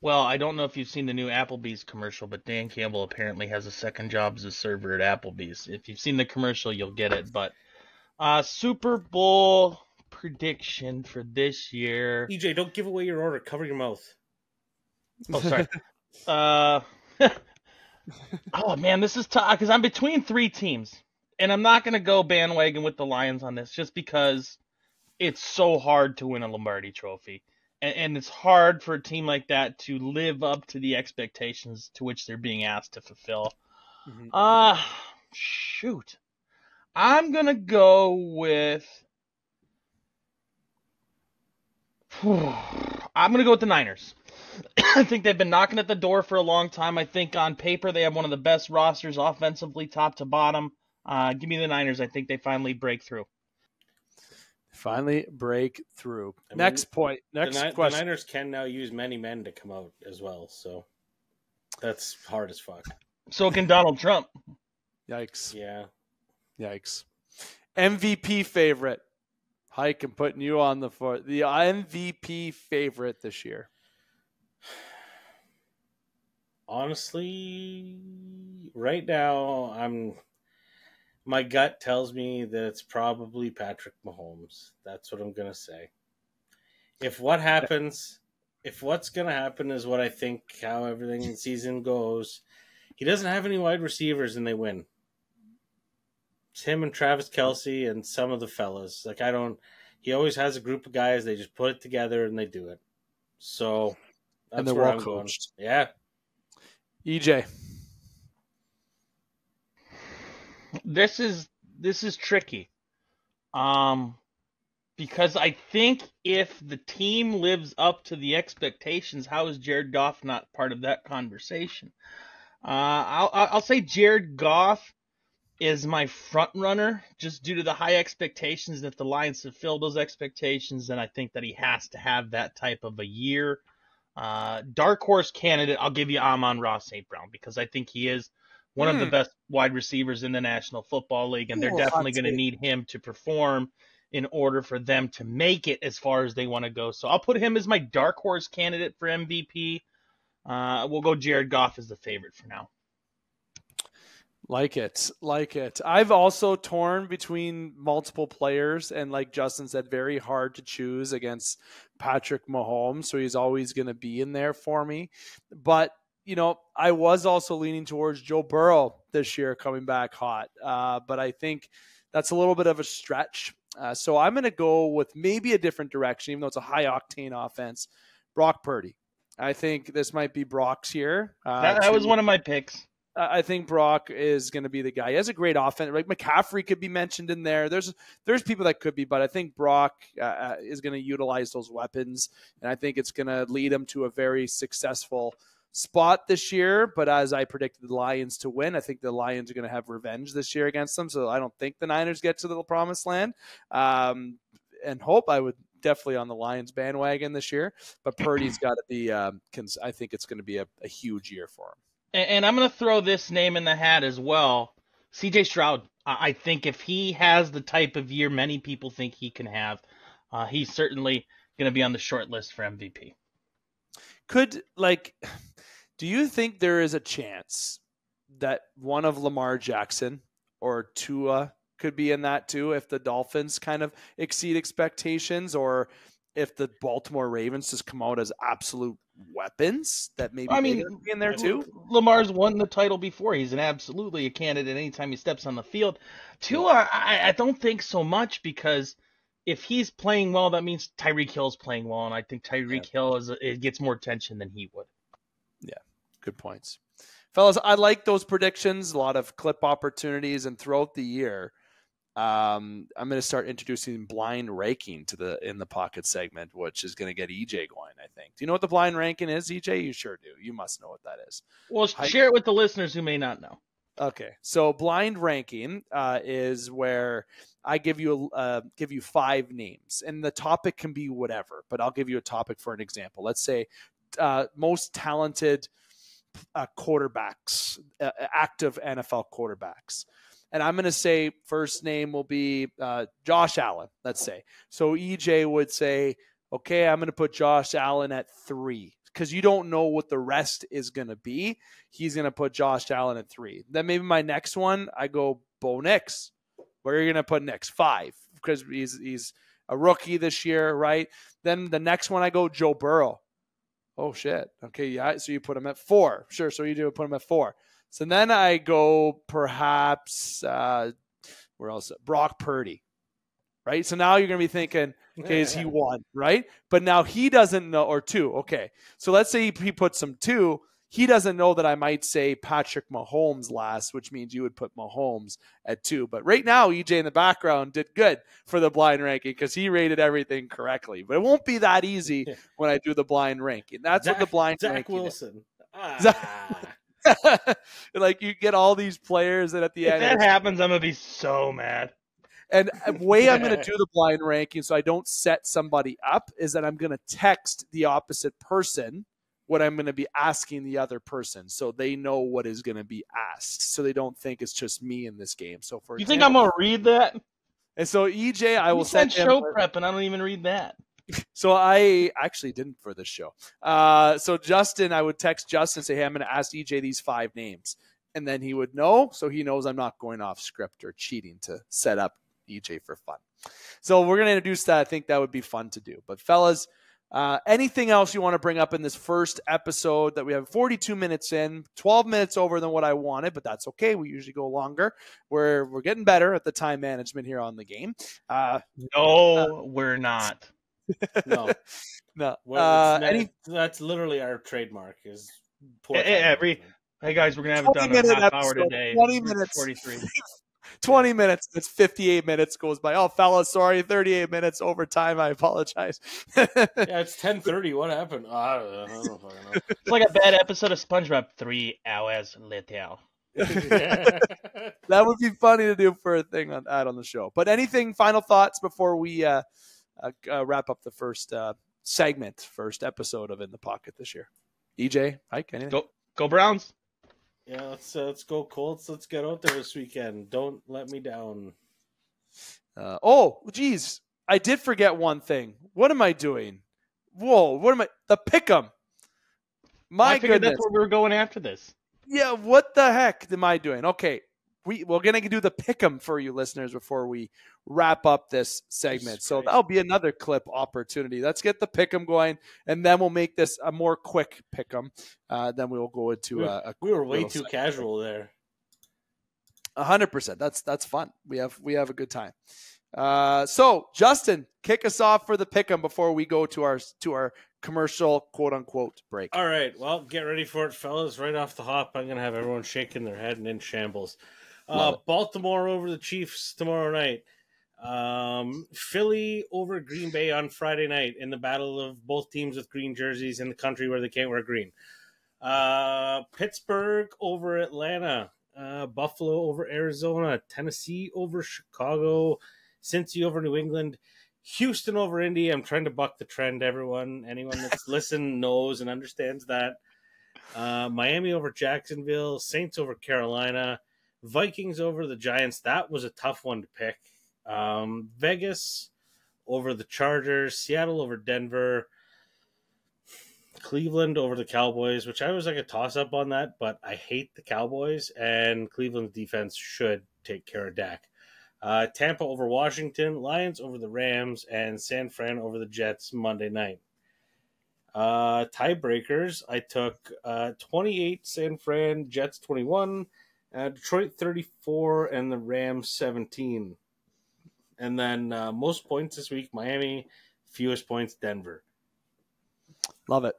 Well, I don't know if you've seen the new Applebee's commercial, but Dan Campbell apparently has a second job as a server at Applebee's. If you've seen the commercial, you'll get it. But Super Bowl prediction for this year. EJ, don't give away your order. Cover your mouth. Oh, sorry. Oh, man, this is tough because I'm between three teams. And I'm not going to go bandwagon with the Lions on this just because it's so hard to win a Lombardi trophy. And it's hard for a team like that to live up to the expectations to which they're being asked to fulfill. Mm-hmm. Shoot. I'm going to go with... I'm going to go with the Niners. I think they've been knocking at the door for a long time. I think on paper they have one of the best rosters offensively, top to bottom. Give me the Niners. I think they finally break through. Next point. Next question. The Niners can now use many men to come out as well, so that's hard as fuck. So can Donald Trump. Yikes. Yeah. Yikes. MVP favorite. Hike, I'm putting you on the floor. The MVP favorite this year. Honestly, right now, my gut tells me that it's probably Patrick Mahomes. That's what I'm going to say. If what's going to happen is what I think how everything in the season goes, he doesn't have any wide receivers and they win. It's him and Travis Kelce and some of the fellas. He always has a group of guys. They just put it together and they do it. So that's they're where well I'm coached. going. Yeah. EJ. This is tricky. Because I think if the team lives up to the expectations, how is Jared Goff not part of that conversation? I'll say Jared Goff is my front runner just due to the high expectations. If the Lions fulfill those expectations, then I think that he has to have that type of a year. Dark horse candidate, I'll give you Amon-Ra St. Brown because I think he is one of the best wide receivers in the National Football League, and they're definitely going to need him to perform in order for them to make it as far as they want to go. So I'll put him as my dark horse candidate for MVP. We'll go Jared Goff as the favorite for now. Like it. I've also torn between multiple players, and like Justin said, very hard to choose against Patrick Mahomes, so he's always going to be in there for me. But, I was also leaning towards Joe Burrow this year coming back hot, but I think that's a little bit of a stretch. So I'm going to go with maybe a different direction, even though it's a high-octane offense. Brock Purdy. I think this might be Brock's year. That was one of my picks. I think Brock is going to be the guy. He has a great offense. Like McCaffrey could be mentioned in there. There's people that could be, but I think Brock is going to utilize those weapons, and I think it's going to lead him to a very successful spot this year. But as I predicted the Lions to win, I think the Lions are going to have revenge this year against them. So I don't think the Niners get to the promised land. And hope I would definitely on the Lions bandwagon this year, but Purdy's got to be. I think it's going to be a huge year for him. And I'm going to throw this name in the hat as well. C.J. Stroud. I think if he has the type of year many people think he can have, he's certainly going to be on the short list for MVP. Do you think there is a chance that one of Lamar Jackson or Tua could be in that too if the Dolphins kind of exceed expectations, or if the Baltimore Ravens just come out as absolute weapons that maybe they could be in there too? Lamar's won the title before. He's absolutely a candidate anytime he steps on the field. Tua, I don't think so much, because if he's playing well, that means Tyreek Hill's playing well, and I think Tyreek Hill gets more attention than he would. Yeah, good points. Fellas, I like those predictions, a lot of clip opportunities, and throughout the year, I'm going to start introducing blind ranking to in the pocket segment, which is going to get EJ going, I think. Do you know what the blind ranking is, EJ? You sure do. You must know what that is. Well, share it with the listeners who may not know. Okay, so blind ranking is where I give you 5 names, and the topic can be whatever, but I'll give you a topic for an example. Let's say most talented quarterbacks, active NFL quarterbacks. And I'm going to say first name will be Josh Allen, let's say. So EJ would say, okay, I'm going to put Josh Allen at 3, because you don't know what the rest is going to be. He's going to put Josh Allen at 3. Then maybe my next one, I go Bo Nix. Where are you going to put Nix? 5, because he's a rookie this year, right? Then the next one, I go Joe Burrow. Oh, shit. Okay, yeah, so you put him at 4. Sure, so you do put him at 4. So then I go perhaps, where else? Brock Purdy, right? So now you're going to be thinking, okay, is he 1, right? But now he doesn't know, or 2, okay. So let's say he puts him 2. He doesn't know that I might say Patrick Mahomes last, which means you would put Mahomes at 2. But right now, EJ in the background did good for the blind ranking because he rated everything correctly. But it won't be that easy when I do the blind ranking. That's what the blind ranking Wilson. is. Like, you get all these players, and at the end, if that happens, I'm gonna be so mad. And the way I'm going to do the blind ranking so I don't set somebody up is that I'm going to text the opposite person what I'm going to be asking the other person, so they know what is going to be asked, so they don't think it's just me in this game. So for example, think I'm going to read that? And so EJ, I will send show prep, and I don't even read that. So I actually didn't for this show. So Justin, I would text Justin and say, hey, I'm going to ask EJ these 5 names. And then he would know, so he knows I'm not going off script or cheating to set up EJ for fun. So we're going to introduce that. I think that would be fun to do. But fellas, anything else you want to bring up in this first episode that we have 42 minutes in, 12 minutes over than what I wanted, but that's okay. We usually go longer. We're getting better at the time management here on the game. No, we're not. No. Well, that's literally our trademark is poor Hey guys, we're going to have it done in a half hour today. 20 minutes. 43. 20 minutes. It's 58 minutes goes by. Oh, fellas, sorry. 38 minutes over time. I apologize. Yeah, it's 10:30. What happened? I don't fucking know. It's like a bad episode of SpongeBob. 3 hours later. That would be funny to do for a thing on the show. But anything, final thoughts before we wrap up the first segment, first episode of In the Pocket this year? EJ, Hyke, anything? Go Browns. Yeah, let's go Colts. Let's get out there this weekend. Don't let me down. Geez. I did forget one thing. What am I doing? Whoa, what am I? The Pick'em. I figured that's where we were going after this. Yeah, what the heck am I doing? Okay, we're going to do the Pick'em for you listeners before we wrap up this segment. So that'll be another clip opportunity. Let's get the Pick'em going, and then we'll make this a more quick Pick'em. Then we'll go into we were way too casual there. 100%. That's fun. We have a good time. So Justin, kick us off for the Pick'em before we go to our commercial quote unquote break. All right. Well, get ready for it, fellas. Right off the hop, I'm going to have everyone shaking their head and in shambles. Baltimore over the Chiefs tomorrow night. Philly over Green Bay on Friday night in the battle of both teams with green jerseys in the country where they can't wear green. Pittsburgh over Atlanta. Buffalo over Arizona. Tennessee over Chicago. Cincy over New England. Houston over Indy. I'm trying to buck the trend, everyone. Anyone that's listened knows and understands that. Miami over Jacksonville. Saints over Carolina. Vikings over the Giants. That was a tough one to pick. Vegas over the Chargers. Seattle over Denver. Cleveland over the Cowboys, which I was like a toss-up on that, but I hate the Cowboys, and Cleveland's defense should take care of Dak. Tampa over Washington, Lions over the Rams, and San Fran over the Jets Monday night. Tiebreakers, I took 28 San Fran, Jets 21, Detroit 34, and the Rams 17. And then most points this week, Miami, fewest points, Denver. Love it.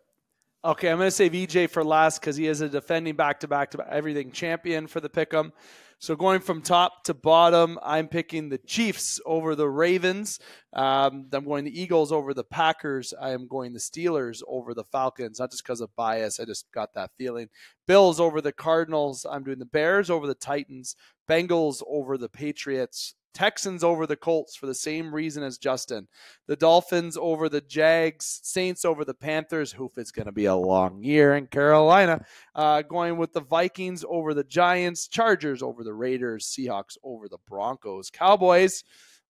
Okay, I'm going to save EJ for last because he is a defending back-to-back everything champion for the pick'em. So going from top to bottom, I'm picking the Chiefs over the Ravens. I'm going the Eagles over the Packers. I am going the Steelers over the Falcons, not just because of bias. I just got that feeling. Bills over the Cardinals. I'm doing the Bears over the Titans. Bengals over the Patriots. Texans over the Colts for the same reason as Justin. The Dolphins over the Jags. Saints over the Panthers. Hoof, it's going to be a long year in Carolina. Going with the Vikings over the Giants. Chargers over the Raiders. Seahawks over the Broncos. Cowboys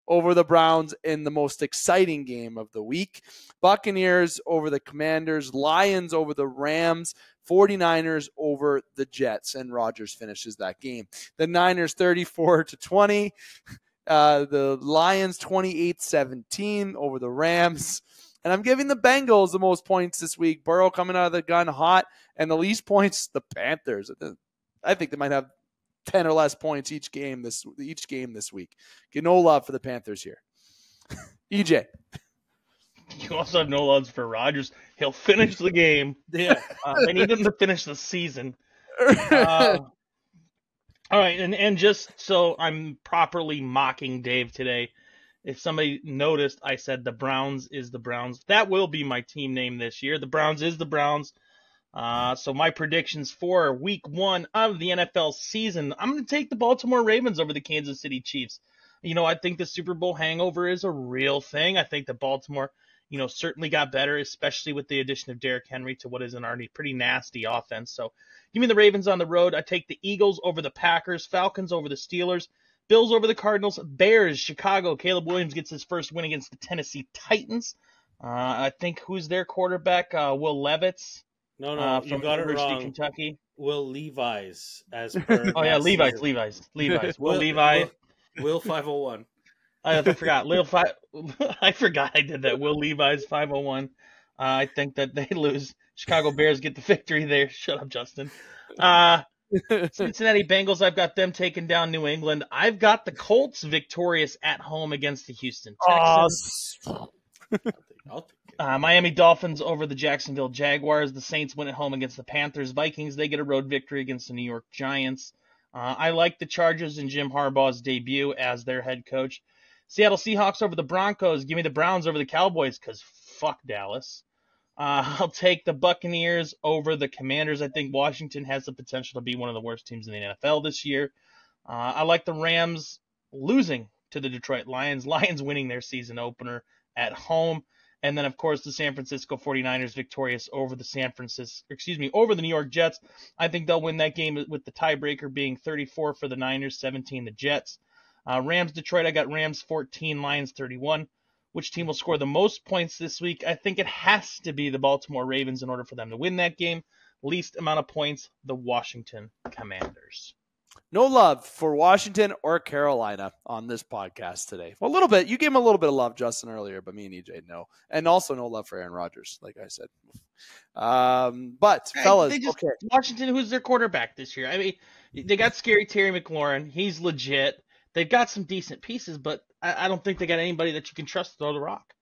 over the Browns in the most exciting game of the week. Buccaneers over the Commanders. Lions over the Rams. 49ers over the Jets. And Rodgers finishes that game. The Niners 34-20. The Lions 28-17 over the Rams. And I'm giving the Bengals the most points this week. Burrow coming out of the gun hot. And the least points, the Panthers. I think they might have 10 or less points each game this week. Get no love for the Panthers here. EJ. You also have no love for Rodgers. He'll finish the game. Yeah. I need him to finish the season. All right, and just so I'm properly mocking Dave today, if somebody noticed, I said the Browns is the Browns. That will be my team name this year. The Browns is the Browns. So my predictions for week 1 of the NFL season, I'm going to take the Baltimore Ravens over the Kansas City Chiefs. You know, I think the Super Bowl hangover is a real thing. I think that Baltimore, certainly got better, especially with the addition of Derrick Henry to what is an already pretty nasty offense. So give me the Ravens on the road. I take the Eagles over the Packers, Falcons over the Steelers, Bills over the Cardinals, Bears, Chicago. Caleb Williams gets his first win against the Tennessee Titans. I think who's their quarterback? Will Levis. No, from you got University it of wrong. Kentucky. Will Levi's, as per. Oh yeah, Levi's. Will Levi. Will 501. I forgot. I forgot I did that. Will Levi's 501. I think that they lose. Chicago Bears get the victory there. Shut up, Justin. Cincinnati Bengals, I've got them taking down New England. I've got the Colts victorious at home against the Houston Texans. Miami Dolphins over the Jacksonville Jaguars. The Saints win at home against the Panthers. Vikings, they get a road victory against the New York Giants. I like the Chargers and Jim Harbaugh's debut as their head coach. Seattle Seahawks over the Broncos. Give me the Browns over the Cowboys because fuck Dallas. I'll take the Buccaneers over the Commanders. I think Washington has the potential to be one of the worst teams in the NFL this year. I like the Rams losing to the Detroit Lions. Lions winning their season opener at home. And then, of course, the San Francisco 49ers victorious over over the New York Jets. I think they'll win that game with the tiebreaker being 34 for the Niners, 17 the Jets. Rams, Detroit, I got Rams 14, Lions 31. Which team will score the most points this week? I think it has to be the Baltimore Ravens in order for them to win that game. Least amount of points, the Washington Commanders. No love for Washington or Carolina on this podcast today. Well, a little bit. You gave him a little bit of love, Justin, earlier, but me and EJ, no. And also no love for Aaron Rodgers, like I said. But, fellas, okay. Washington, who's their quarterback this year? I mean, they got scary Terry McLaurin. He's legit. They've got some decent pieces, but I don't think they got anybody that you can trust to throw the rock.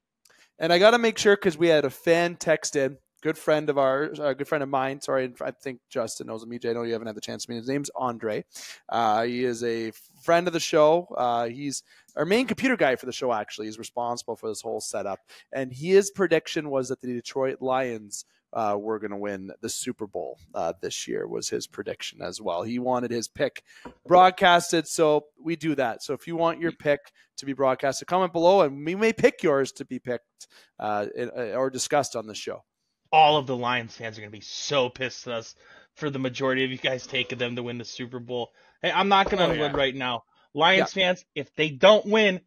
And I got to make sure because we had a fan text in. Good friend of ours, a good friend of mine. Sorry, I think Justin knows him. EJ, I know you haven't had the chance to meet. His name's Andre. He is a friend of the show. He's our main computer guy for the show, actually. He's responsible for this whole setup. And his prediction was that the Detroit Lions we're going to win the Super Bowl this year, was his prediction as well. He wanted his pick broadcasted, so we do that. So if you want your pick to be broadcasted, comment below, and we may pick yours to be picked or discussed on the show. All of the Lions fans are going to be so pissed at us for the majority of you guys taking them to win the Super Bowl. Hey, I'm not going to unload right now. Lions fans, if they don't win,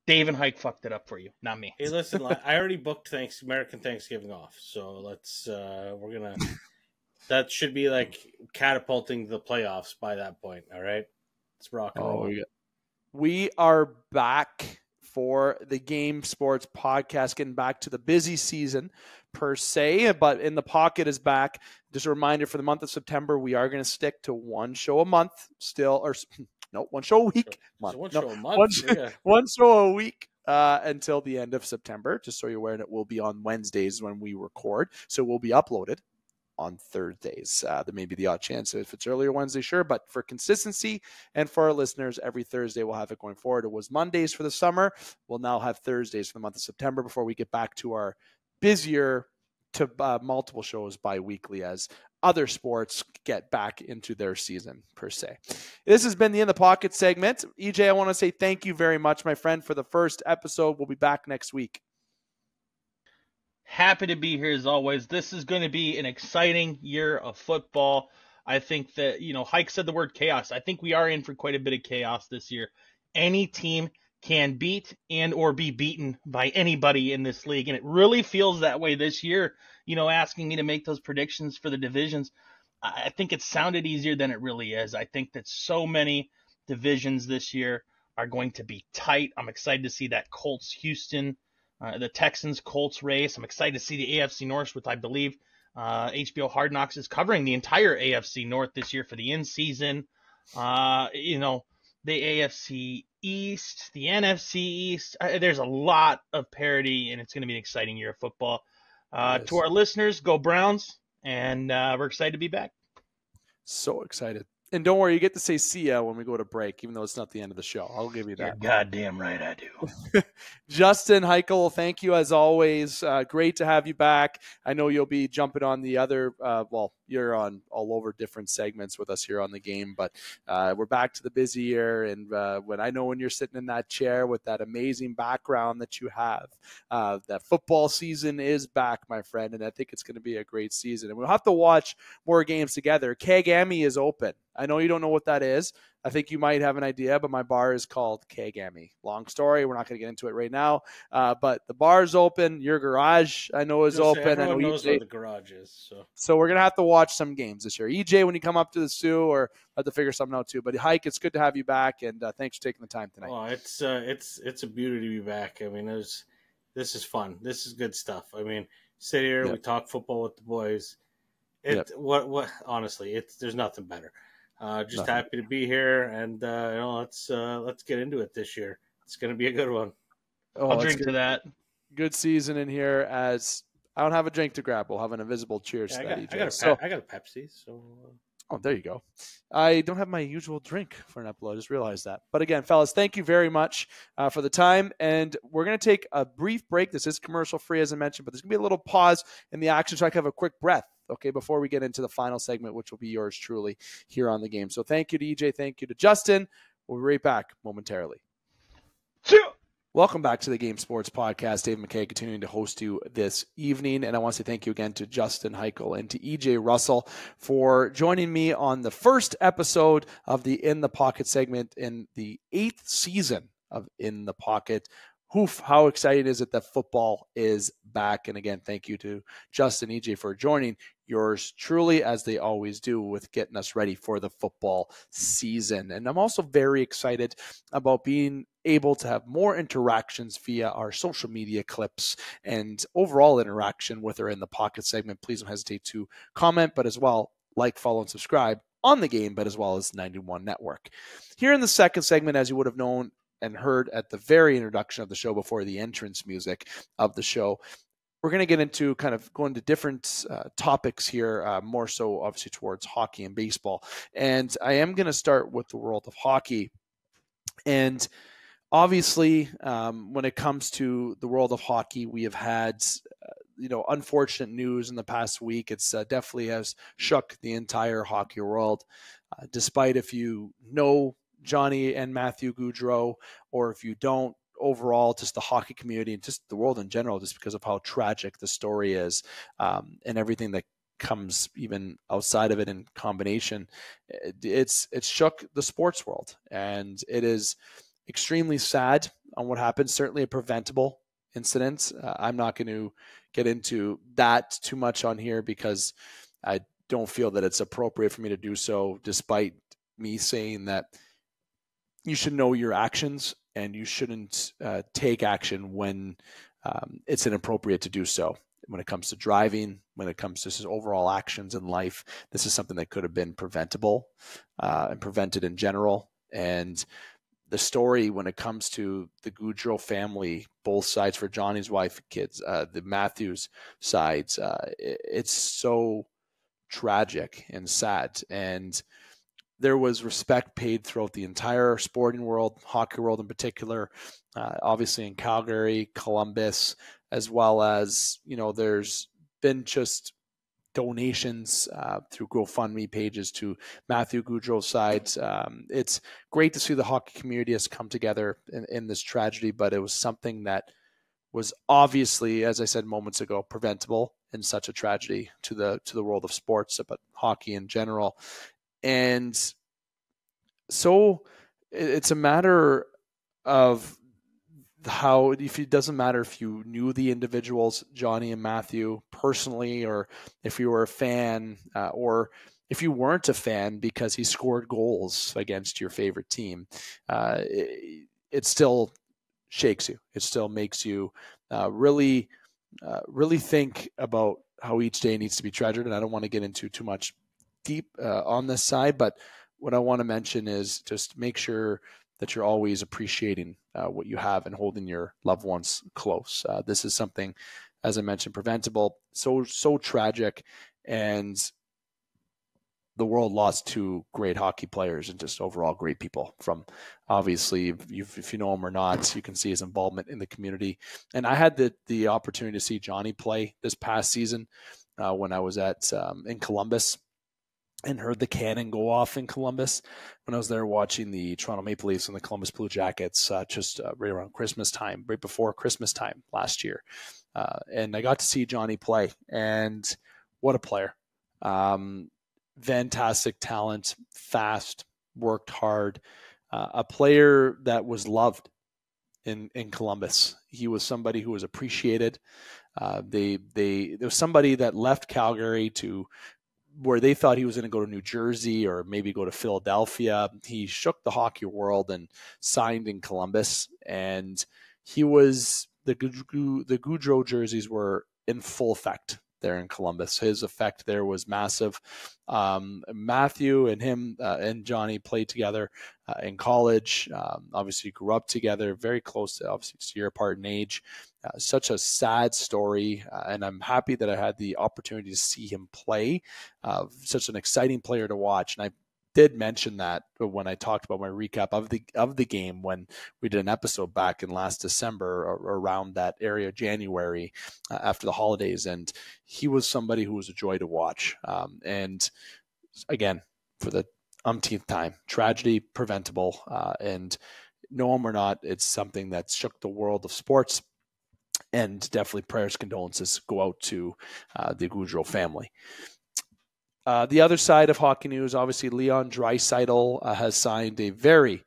Dave and Hyke fucked it up for you, not me. Hey, listen, I already booked American Thanksgiving off, so let's that should be like catapulting the playoffs by that point. All right, let's rock and roll. We are back for the Game Sports Podcast, getting back to the busy season per se, but In the Pocket is back. Just a reminder, for the month of September, we are going to stick to one show a month still, or no, one show a week. One show a month. One show a week until the end of September, just so you're aware. And it will be on Wednesdays when we record, so it will be uploaded on Thursdays. There may be the odd chance if it's earlier Wednesday, sure, but for consistency and for our listeners, every Thursday we'll have it going forward. It was Mondays for the summer. We'll now have Thursdays for the month of September before we get back to our busier to multiple shows bi-weekly as other sports get back into their season per se. This has been the In the Pocket segment. EJ, I want to say thank you very much, my friend, for the first episode. We'll be back next week. Happy to be here as always. This is going to be an exciting year of football. I think that, Hyke said the word chaos. I think we are in for quite a bit of chaos this year. Any team can beat and or be beaten by anybody in this league. And it really feels that way this year, asking me to make those predictions for the divisions. I think it sounded easier than it really is. I think that so many divisions this year are going to be tight. I'm excited to see that Colts-Houston, the Texans-Colts race. I'm excited to see the AFC North, which I believe HBO Hard Knocks is covering the entire AFC North this year for the in-season. The AFC East, the NFC East. There's a lot of parity, and it's going to be an exciting year of football. To our listeners, go Browns, and we're excited to be back. So excited. And don't worry, you get to say see ya when we go to break, even though it's not the end of the show. I'll give you that. You're goddamn right I do. Justin, Hykel, thank you as always. Great to have you back. I know you'll be jumping on the other, you're on all over different segments with us here on the game, but we're back to the busy year. And when you're sitting in that chair with that amazing background that you have, that football season is back, my friend. And I think it's going to be a great season. And we'll have to watch more games together. Kegami is open. I know you don't know what that is. I think you might have an idea, but my bar is called Kegami. Long story. We're not going to get into it right now. But the bar is open. Your garage, I know, is open. Everyone knows where the garage is. So we're going to have to watch some games this year. EJ, when you come up to the Sioux, or have to figure something out too. But Hyke, it's good to have you back, and thanks for taking the time tonight. Oh, it's a beauty to be back. I mean, this is fun. This is good stuff. I mean, sit here, we talk football with the boys. Honestly, there's nothing better. Happy to be here, and let's get into it this year. It's going to be a good one. I'll drink to that. Good season in here. As I don't have a drink to grab, we'll have an invisible cheers to that. I got a Pepsi. So. Oh, there you go. I don't have my usual drink for an episode. I just realized that. But again, fellas, thank you very much for the time. And we're going to take a brief break. This is commercial free, as I mentioned, but there's going to be a little pause in the action so I can have a quick breath. Okay, before we get into the final segment, which will be yours truly here on the game. So thank you to EJ. Thank you to Justin. We'll be right back momentarily. Welcome back to the Game Sports Podcast. David McCaig continuing to host you this evening. And I want to say thank you again to Justin Hykel and to EJ Russell for joining me on the first episode of the In the Pocket segment in the 8th season of In the Pocket. How exciting is it that football is back? And again, thank you to Justin, EJ, for joining yours truly, as they always do, with getting us ready for the football season. And I'm also very excited about being able to have more interactions via our social media clips and overall interaction with our In the Pocket segment. Please don't hesitate to comment, but as well, like, follow, and subscribe on the game, but as well as 91 Network. Here in the second segment, as you would have known and heard at the very introduction of the show before the entrance music of the show, we're going to get into kind of going to different topics here, more so obviously towards hockey and baseball. And I am going to start with the world of hockey. And obviously, when it comes to the world of hockey, we have had unfortunate news in the past week. It's definitely has shook the entire hockey world. Despite if you know Johnny and Matthew Gaudreau, or if you don't, overall, just the hockey community and just the world in general, just because of how tragic the story is, and everything that comes even outside of it in combination, it's shook the sports world, and it is extremely sad on what happened. Certainly a preventable incident. I'm not going to get into that too much on here because I don't feel that it's appropriate for me to do so, despite me saying that you should know your actions and you shouldn't take action when it's inappropriate to do so. When it comes to driving, when it comes to overall actions in life, this is something that could have been preventable and prevented in general. And the story when it comes to the Gaudreau family, both sides for Johnny's wife and kids, the Matthews sides, it's so tragic and sad. And there was respect paid throughout the entire sporting world, hockey world in particular, obviously in Calgary, Columbus, as well as, there's been just donations through GoFundMe pages to Matthew Gaudreau's side. It's great to see the hockey community has come together in this tragedy, but it was something that was obviously, as I said moments ago, preventable in such a tragedy to the world of sports, but hockey in general. And so it's a matter of how, if it doesn't matter if you knew the individuals, Johnny and Matthew, personally, or if you were a fan, or if you weren't a fan because he scored goals against your favorite team, it still shakes you. It still makes you really think about how each day needs to be treasured. And I don't want to get into too much deep on this side, but what I want to mention is just make sure that you're always appreciating what you have and holding your loved ones close. This is something, as I mentioned, preventable, so tragic, and the world lost two great hockey players and just overall great people. From, obviously, if you know him or not, you can see his involvement in the community. And I had the opportunity to see Johnny play this past season when I was in Columbus, and heard the cannon go off in Columbus when I was there watching the Toronto Maple Leafs and the Columbus Blue Jackets just right around Christmas time, right before Christmas time last year. And I got to see Johnny play, and what a player. Fantastic talent, fast, worked hard, a player that was loved in Columbus. He was somebody who was appreciated. There was somebody that left Calgary to where they thought he was going to go to New Jersey or maybe go to Philadelphia. He shook the hockey world and signed in Columbus, and he was the Gaudreau jerseys were in full effect there in Columbus. His effect there was massive. Matthew and him and Johnny played together in college. Obviously grew up together, very close, obviously a year apart in age. Such a sad story, and I'm happy that I had the opportunity to see him play. Such an exciting player to watch, and I did mention that when I talked about my recap of the game when we did an episode back in last December, or around that area, January, after the holidays, and he was somebody who was a joy to watch. And again, for the umpteenth time, tragedy preventable, and know him or not, it's something that shook the world of sports. And definitely prayers, condolences go out to the Gaudreau family. The other side of hockey news, obviously, Leon Draisaitl has signed a very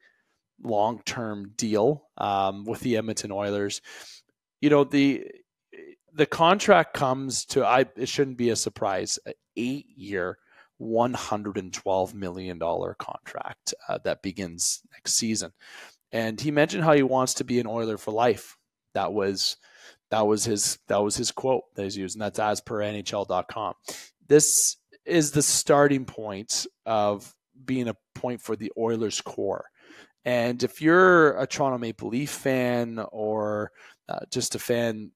long-term deal with the Edmonton Oilers. The contract comes to, it shouldn't be a surprise, an 8-year, $112 million contract that begins next season. And he mentioned how he wants to be an Oiler for life. That was his quote that he's used, and that's as per NHL.com. This is the starting point of being a point for the Oilers core. And if you're a Toronto Maple Leaf fan, or just a fan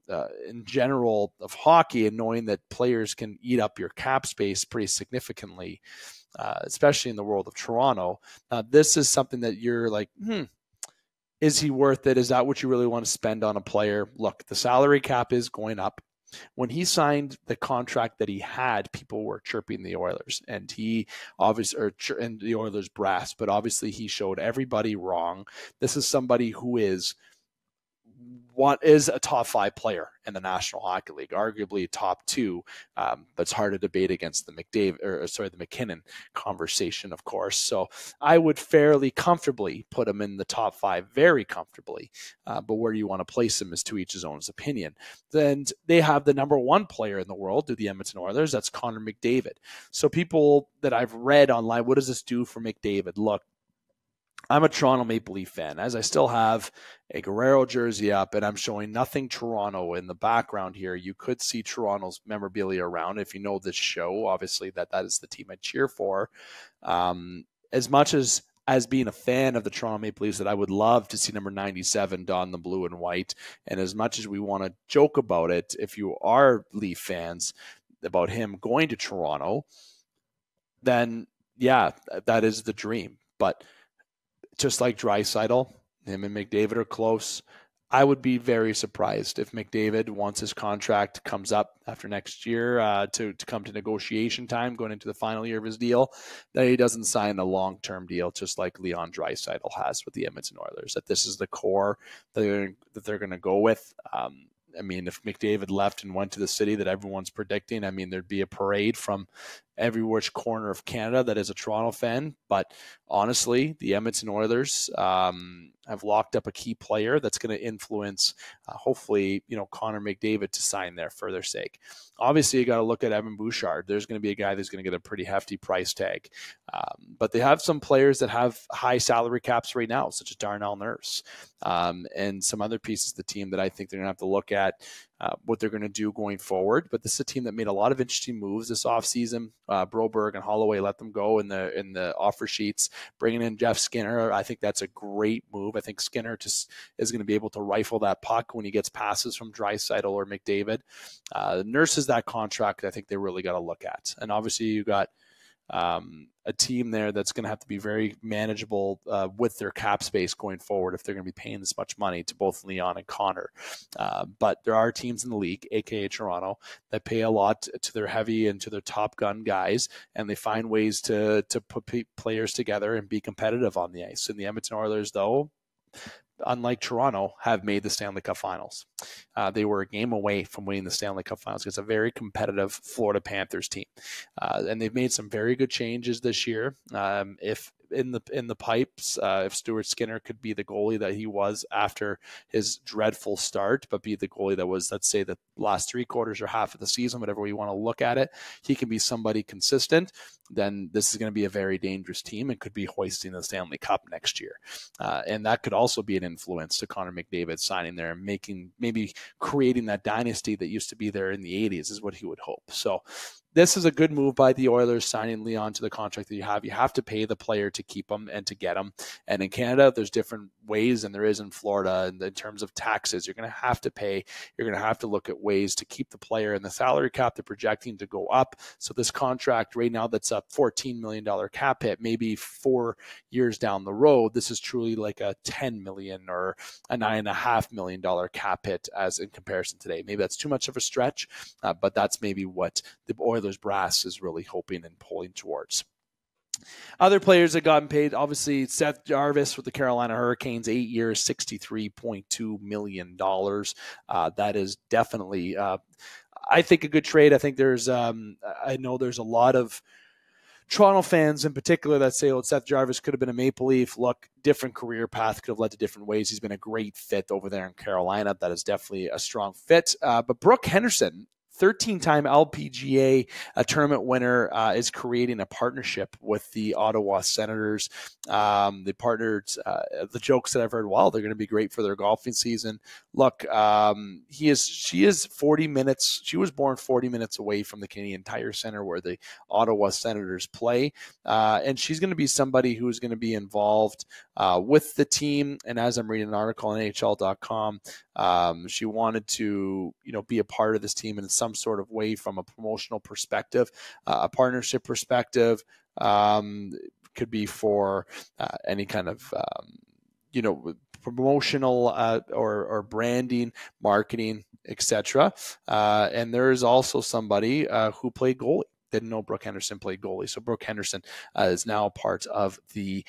in general of hockey, and knowing that players can eat up your cap space pretty significantly, especially in the world of Toronto, this is something that you're like, is he worth it? Is that what you really want to spend on a player? Look, the salary cap is going up. when he signed the contract that he had, people were chirping the Oilers, and he obviously, and the Oilers brass, but obviously he showed everybody wrong. This is somebody who is a top 5 player in the National Hockey League, arguably top 2. But it's hard to debate against the McKinnon conversation, of course. So I would fairly comfortably put him in the top 5, very comfortably. But where you want to place him is to each his own opinion. Then they have the number 1 player in the world, the Edmonton Oilers. That's Connor McDavid. So people that I've read online, what does this do for McDavid? Look, I'm a Toronto Maple Leaf fan, as I still have a Guerrero jersey up, and I'm showing nothing Toronto in the background here. You could see Toronto's memorabilia around. If you know this show, obviously that is the team I cheer for. As much as being a fan of the Toronto Maple Leafs, that I would love to see number 97 don the blue and white, and as much as we want to joke about it, if you are Leaf fans, about him going to Toronto, then yeah, that is the dream. But just like Draisaitl, him and McDavid are close. I would be very surprised if McDavid, once his contract comes up after next year to come to negotiation time, going into the final year of his deal, that he doesn't sign a long-term deal, just like Leon Draisaitl has with the Edmonton Oilers, that this is the core that they're going to go with. I mean, if McDavid left and went to the city that everyone's predicting, I mean, there'd be a parade from every which corner of Canada that is a Toronto fan. But honestly, the Edmonton Oilers have locked up a key player that's going to influence, hopefully, Connor McDavid to sign there for their sake. Obviously, you got to look at Evan Bouchard. There's going to be a guy that's going to get a pretty hefty price tag. But they have some players that have high salary caps right now, such as Darnell Nurse, and some other pieces of the team that I think they're going to have to look at what they're going to do going forward. But this is a team that made a lot of interesting moves this offseason. Broberg and Holloway let them go in the offer sheets. Bringing in Jeff Skinner, I think that's a great move. I think Skinner just is going to be able to rifle that puck when he gets passes from Draisaitl or McDavid. Nurse is that contract I think they really got to look at. And obviously you got a team there that's going to have to be very manageable with their cap space going forward if they're going to be paying this much money to both Leon and Connor. But there are teams in the league, aka Toronto, that pay a lot to their heavy and to their top gun guys, and they find ways to put players together and be competitive on the ice. And the Edmonton Oilers, though, unlike Toronto, have made the Stanley Cup Finals. They were a game away from winning the Stanley Cup Finals against a very competitive Florida Panthers team. And they've made some very good changes this year. If in the pipes, if Stuart Skinner could be the goalie that he was after his dreadful start, but be the goalie that was, let's say, the last 3 quarters or half of the season, whatever we want to look at it, he can be somebody consistent, then this is going to be a very dangerous team and could be hoisting the Stanley Cup next year. And that could also be an influence to Connor McDavid signing there and maybe creating that dynasty that used to be there in the 80s is what he would hope. So this is a good move by the Oilers, signing Leon to the contract that you have. You have to pay the player to keep him and to get him. And in Canada, there's different ways than there is in Florida. And in terms of taxes, you're going to have to pay. You're going to have to look at ways to keep the player. And the salary cap they're projecting to go up. So this contract right now that's a $14 million cap hit, maybe 4 years down the road, this is truly like a $10 million or a $9.5 million cap hit as in comparison today. Maybe that's too much of a stretch, but that's maybe what the Oilers brass is really hoping and pulling towards. Other players that gotten paid, obviously Seth Jarvis with the Carolina Hurricanes, 8 years, $63.2 million. That is definitely, I think, a good trade. I think I know there's a lot of Toronto fans in particular that say, Seth Jarvis could have been a Maple Leaf. Look, different career path, could have led to different ways. He's been a great fit over there in Carolina. That is definitely a strong fit. But Brooke Henderson, 13-time LPGA tournament winner, is creating a partnership with the Ottawa Senators. They partnered, the jokes that I've heard, they're going to be great for their golfing season. Look, she is 40 minutes. She was born 40 minutes away from the Canadian Tire Center where the Ottawa Senators play. And she's going to be somebody who's going to be involved with the team. And as I'm reading an article on NHL.com, she wanted to, be a part of this team in some sort of way from a promotional perspective, a partnership perspective, could be for any kind of, promotional or branding, marketing. etc. And there is also somebody who played goalie. Didn't know Brooke Henderson played goalie. So Brooke Henderson is now part of the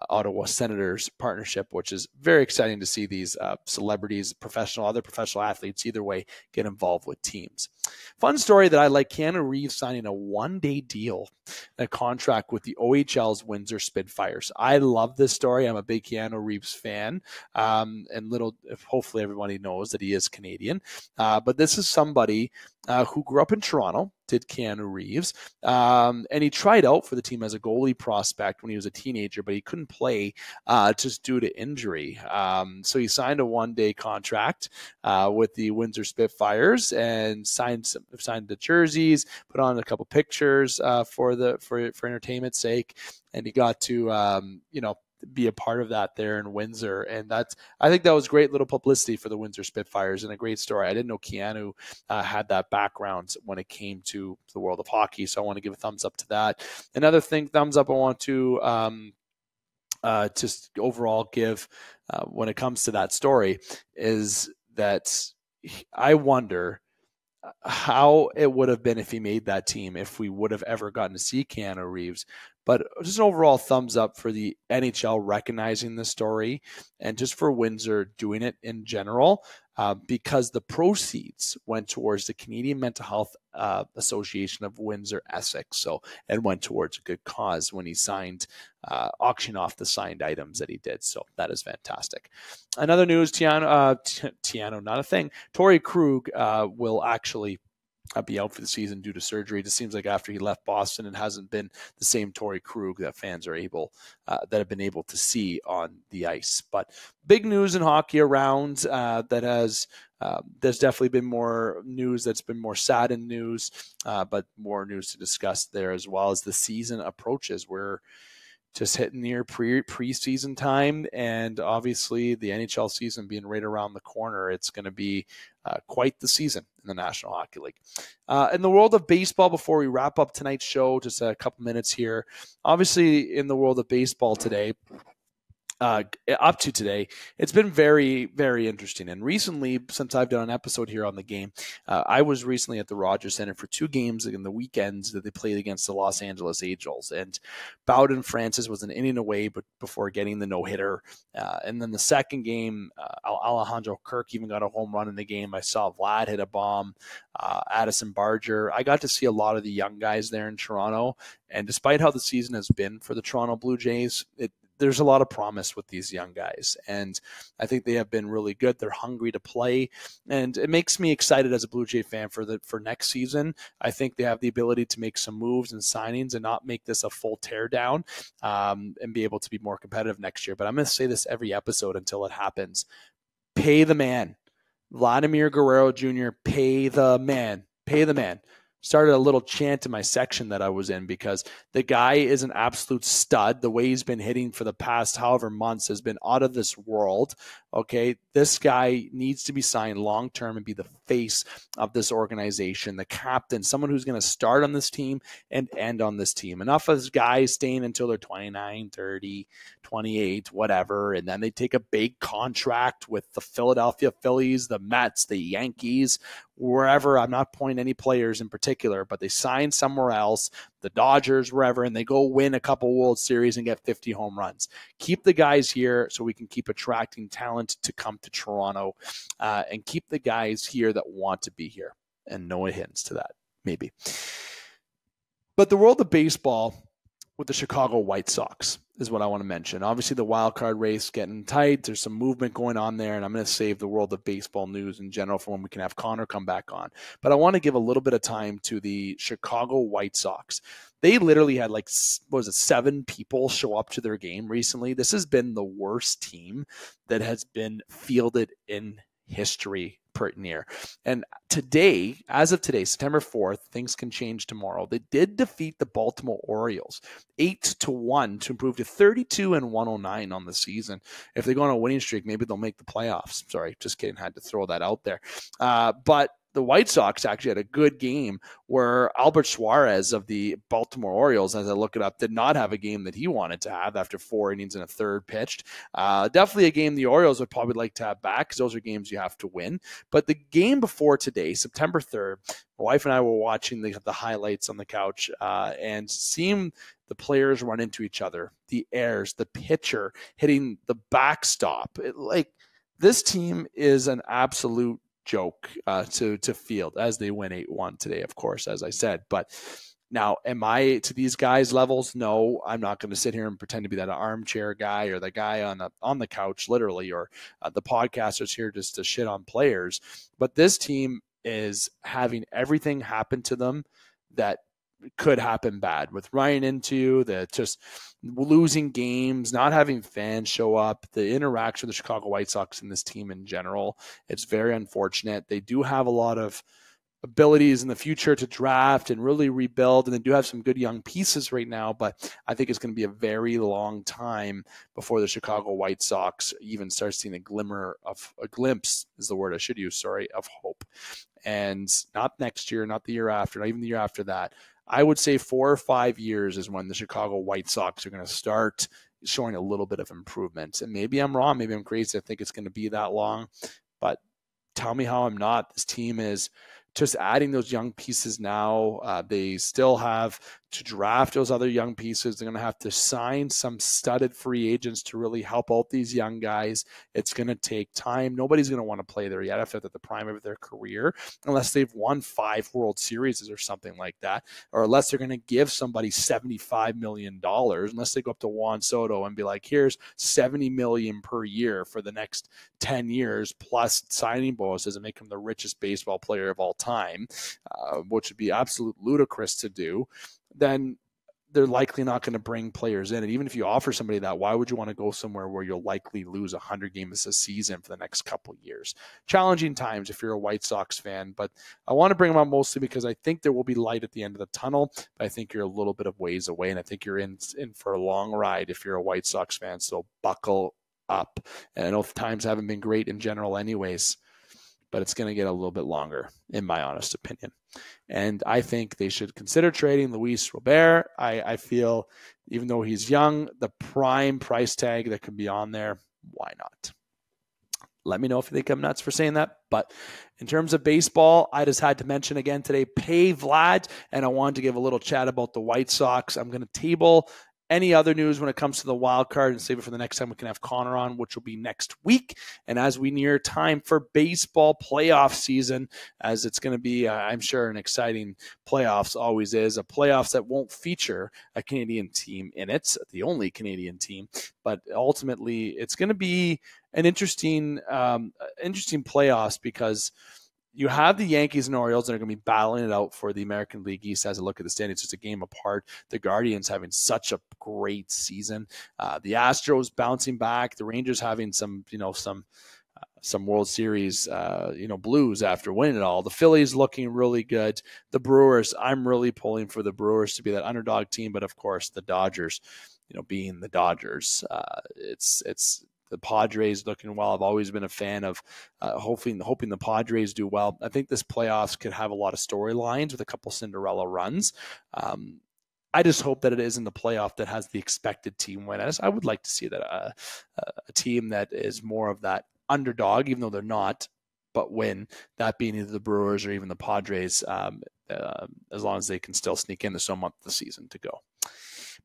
Ottawa Senators partnership, which is very exciting to see these celebrities, other professional athletes, either way, get involved with teams. Fun story that I like, Keanu Reeves signing a one-day deal, a contract with the OHL's Windsor Spitfires. I love this story. I'm a big Keanu Reeves fan, and hopefully everybody knows that he is Canadian. But this is somebody who grew up in Toronto, did Keanu Reeves, and he tried out for the team as a goalie prospect when he was a teenager, but he couldn't play just due to injury. So he signed a one-day contract with the Windsor Spitfires and signed the jerseys, put on a couple pictures for entertainment's sake, and he got to be a part of that there in Windsor. And I think that was great little publicity for the Windsor Spitfires and a great story. I didn't know Keanu had that background when it came to the world of hockey. So I want to give a thumbs up to that. Another thing, thumbs up I want to just overall give when it comes to that story is that I wonder how it would have been if he made that team, if we would have ever gotten to see Keanu Reeves. But just an overall thumbs up for the NHL recognizing the story and just for Windsor doing it in general, because the proceeds went towards the Canadian Mental Health Association of Windsor Essex. So it went towards a good cause when he signed, auctioned off the signed items that he did. So that is fantastic. Another news, Tiano, not a thing. Torrey Krug will actually be out for the season due to surgery. It just seems like after he left Boston, it hasn't been the same Torrey Krug that fans are that have been able to see on the ice. But big news in hockey around there's definitely been more news that's been more sad in news, but more news to discuss there as well as the season approaches. We're just hitting near preseason time, and obviously the NHL season being right around the corner, it's going to be quite the season in the National Hockey League. In the world of baseball, before we wrap up tonight's show, just a couple minutes here. Obviously, in the world of baseball today, up to today, it's been very, very interesting. And recently, since I've done an episode here on the game, I was recently at the Rogers Center for 2 games in the weekends that they played against the Los Angeles Angels. And Bowden Francis was an inning away but before getting the no-hitter. And then the second game, Alejandro Kirk even got a home run in the game. I saw Vlad hit a bomb, Addison Barger. I got to see a lot of the young guys there in Toronto. And despite how the season has been for the Toronto Blue Jays, there's a lot of promise with these young guys, and I think they have been really good. They're hungry to play, and it makes me excited as a Blue Jay fan for next season. I think they have the ability to make some moves and signings and not make this a full teardown, and be able to be more competitive next year. But I'm going to say this every episode until it happens. Pay the man. Vladimir Guerrero Jr., pay the man. Pay the man. Started a little chant in my section that I was in because the guy is an absolute stud. The way he's been hitting for the past however months has been out of this world. Okay, this guy needs to be signed long-term and be the face of this organization, the captain, someone who's going to start on this team and end on this team. Enough of guys staying until they're 29, 30, 28, whatever, and then they take a big contract with the Philadelphia Phillies, the Mets, the Yankees, wherever. I'm not pointing any players in particular, but they sign somewhere else, the Dodgers, wherever, and they go win a couple World Series and get 50 home runs. Keep the guys here so we can keep attracting talent to come to Toronto, and keep the guys here that want to be here. And no hints to that, maybe. But the world of baseball with the Chicago White Sox is what I want to mention. Obviously, the wild card race getting tight. There's some movement going on there, and I'm going to save the world of baseball news in general for when we can have Connor come back on. But I want to give a little bit of time to the Chicago White Sox. They literally had 7 people show up to their game recently. This has been the worst team that has been fielded in history pretty near. And today, as of today, September 4th, things can change tomorrow. They did defeat the Baltimore Orioles 8-1 to improve to 32-109 on the season. If they go on a winning streak, maybe they'll make the playoffs. Sorry, just kidding. Had to throw that out there. But the White Sox actually had a good game where Albert Suarez of the Baltimore Orioles, as I look it up, did not have a game that he wanted to have after 4 innings and a third pitched. Definitely a game the Orioles would probably like to have back because those are games you have to win. But the game before today, September 3rd, my wife and I were watching the highlights on the couch and seeing the players run into each other, the errors, the pitcher hitting the backstop. This team is an absolute joke to field as they win 8-1 today, of course, as I said. But now, am I to these guys' levels? No, I'm not going to sit here and pretend to be that armchair guy or the guy on the couch, literally, or the podcasters here just to shit on players. But this team is having everything happen to them that could happen bad, with running into the just losing games, not having fans show up, the interaction with the Chicago White Sox and this team in general. It's very unfortunate. They do have a lot of abilities in the future to draft and really rebuild, and they do have some good young pieces right now, but I think it's going to be a very long time before the Chicago White Sox even start seeing a glimpse is the word I should use, of hope. And not next year, not the year after, not even the year after that. I would say 4 or 5 years is when the Chicago White Sox are going to start showing a little bit of improvement. And maybe I'm wrong. Maybe I'm crazy. I think it's going to be that long. But tell me how I'm not. This team is just adding those young pieces now. They still have to draft those other young pieces. They're going to have to sign some studded free agents to really help out these young guys. It's going to take time. Nobody's going to want to play there yet if they're at the prime of their career, unless they've won 5 World Series or something like that, or unless they're going to give somebody $75 million, unless they go up to Juan Soto and be like, here's $70 million per year for the next 10 years, plus signing bonuses and make him the richest baseball player of all time, which would be absolute ludicrous to do. Then they're likely not going to bring players in. And even if you offer somebody that, why would you want to go somewhere where you'll likely lose 100 games a season for the next couple of years? Challenging times if you're a White Sox fan, but I want to bring them up mostly because I think there will be light at the end of the tunnel. But I think you're a little bit of ways away, and I think you're in for a long ride if you're a White Sox fan. So buckle up. And I know times haven't been great in general anyways, but it's going to get a little bit longer, in my honest opinion. And I think they should consider trading Luis Robert. I feel, even though he's young, the prime price tag that could be on there, why not? Let me know if you think I'm nuts for saying that. But in terms of baseball, I just had to mention again today, pay Vlad, and I wanted to give a little chat about the White Sox. I'm going to table any other news when it comes to the wild card and save it for the next time we can have Connor on, which will be next week. And as we near time for baseball playoff season, as it's going to be, I'm sure, an exciting playoffs always is, a playoffs that won't feature a Canadian team in it, the only Canadian team, but ultimately it's going to be an interesting playoffs because you have the Yankees and Orioles that are going to be battling it out for the American League East. As I look at the standings, it's a game apart. The Guardians having such a great season. The Astros bouncing back. The Rangers having some World Series, blues after winning it all. The Phillies looking really good. The Brewers, I'm really pulling for the Brewers to be that underdog team. But of course, the Dodgers, being the Dodgers, it's the Padres looking well. I've always been a fan of hoping the Padres do well. I think this playoffs could have a lot of storylines with a couple Cinderella runs. I just hope that it isn't the playoff that has the expected team win. I would like to see that a team that is more of that underdog, even though they're not, but win, that being either the Brewers or even the Padres, as long as they can still sneak in. There's so much of the season to go.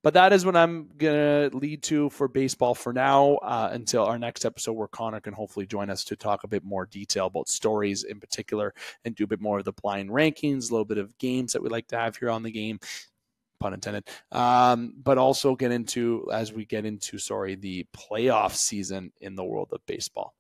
But that is what I'm going to lead to for baseball for now until our next episode where Connor can hopefully join us to talk a bit more detail about stories in particular and do a bit more of the blind rankings, a little bit of games that we like to have here on the game, pun intended, but also get into, the playoff season in the world of baseball.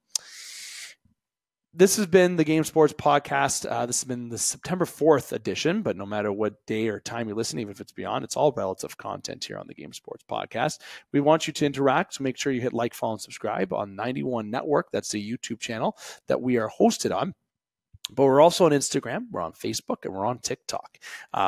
This has been the Game Sports Podcast. This has been the September 4th edition, but no matter what day or time you listen, even if it's beyond, it's all relative content here on the Game Sports Podcast. We want you to interact, so make sure you hit like, follow, and subscribe on 91 Network. That's the YouTube channel that we are hosted on. But we're also on Instagram, we're on Facebook, and we're on TikTok.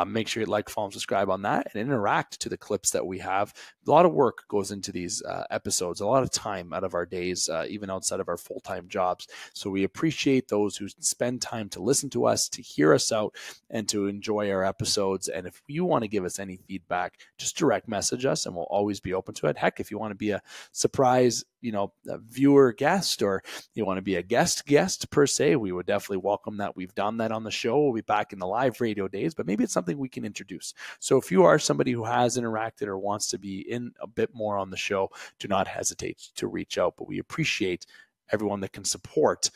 Make sure you like, follow, and subscribe on that and interact to the clips that we have a lot of work goes into these episodes, a lot of time out of our days, even outside of our full-time jobs. So we appreciate those who spend time to listen to us, to hear us out, and to enjoy our episodes. And if you want to give us any feedback, just direct message us and we'll always be open to it. Heck, if you want to be a surprise, a viewer guest, or you want to be a guest per se, we would definitely welcome that. We've done that on the show. We'll be back in the live radio days, but maybe it's something we can introduce. So if you are somebody who has interacted or wants to be in a bit more on the show, do not hesitate to reach out. But we appreciate everyone that can support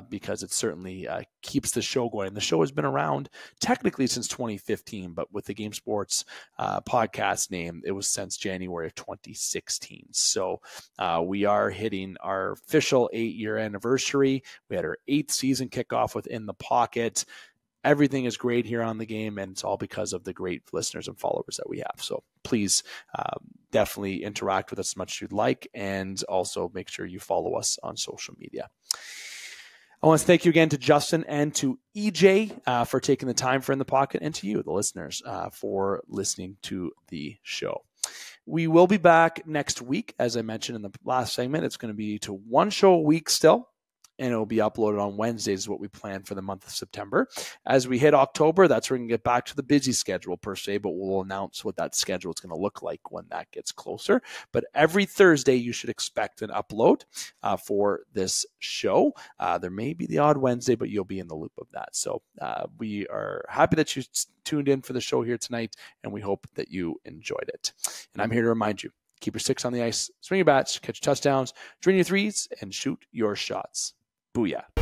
because it certainly keeps the show going. The show has been around technically since 2015, but with the Game Sports podcast name, it was since January of 2016. So we are hitting our official 8-year anniversary. We had our 8th season kickoff with In the Pocket. Everything is great here on the game, and it's all because of the great listeners and followers that we have. So please definitely interact with us as much as you'd like, and also make sure you follow us on social media. I want to thank you again to Justin and to EJ for taking the time for In the Pocket, and to you, the listeners, for listening to the show. We will be back next week. As I mentioned in the last segment, it's going to be to one show a week still, and it will be uploaded on Wednesdays is what we plan for the month of September. As we hit October, that's where we can get back to the busy schedule per se, but we'll announce what that schedule is going to look like when that gets closer. But every Thursday, you should expect an upload for this show. There may be the odd Wednesday, but you'll be in the loop of that. So we are happy that you tuned in for the show here tonight, and we hope that you enjoyed it. And I'm here to remind you, keep your sticks on the ice, swing your bats, catch touchdowns, drain your threes, and shoot your shots. Booyah.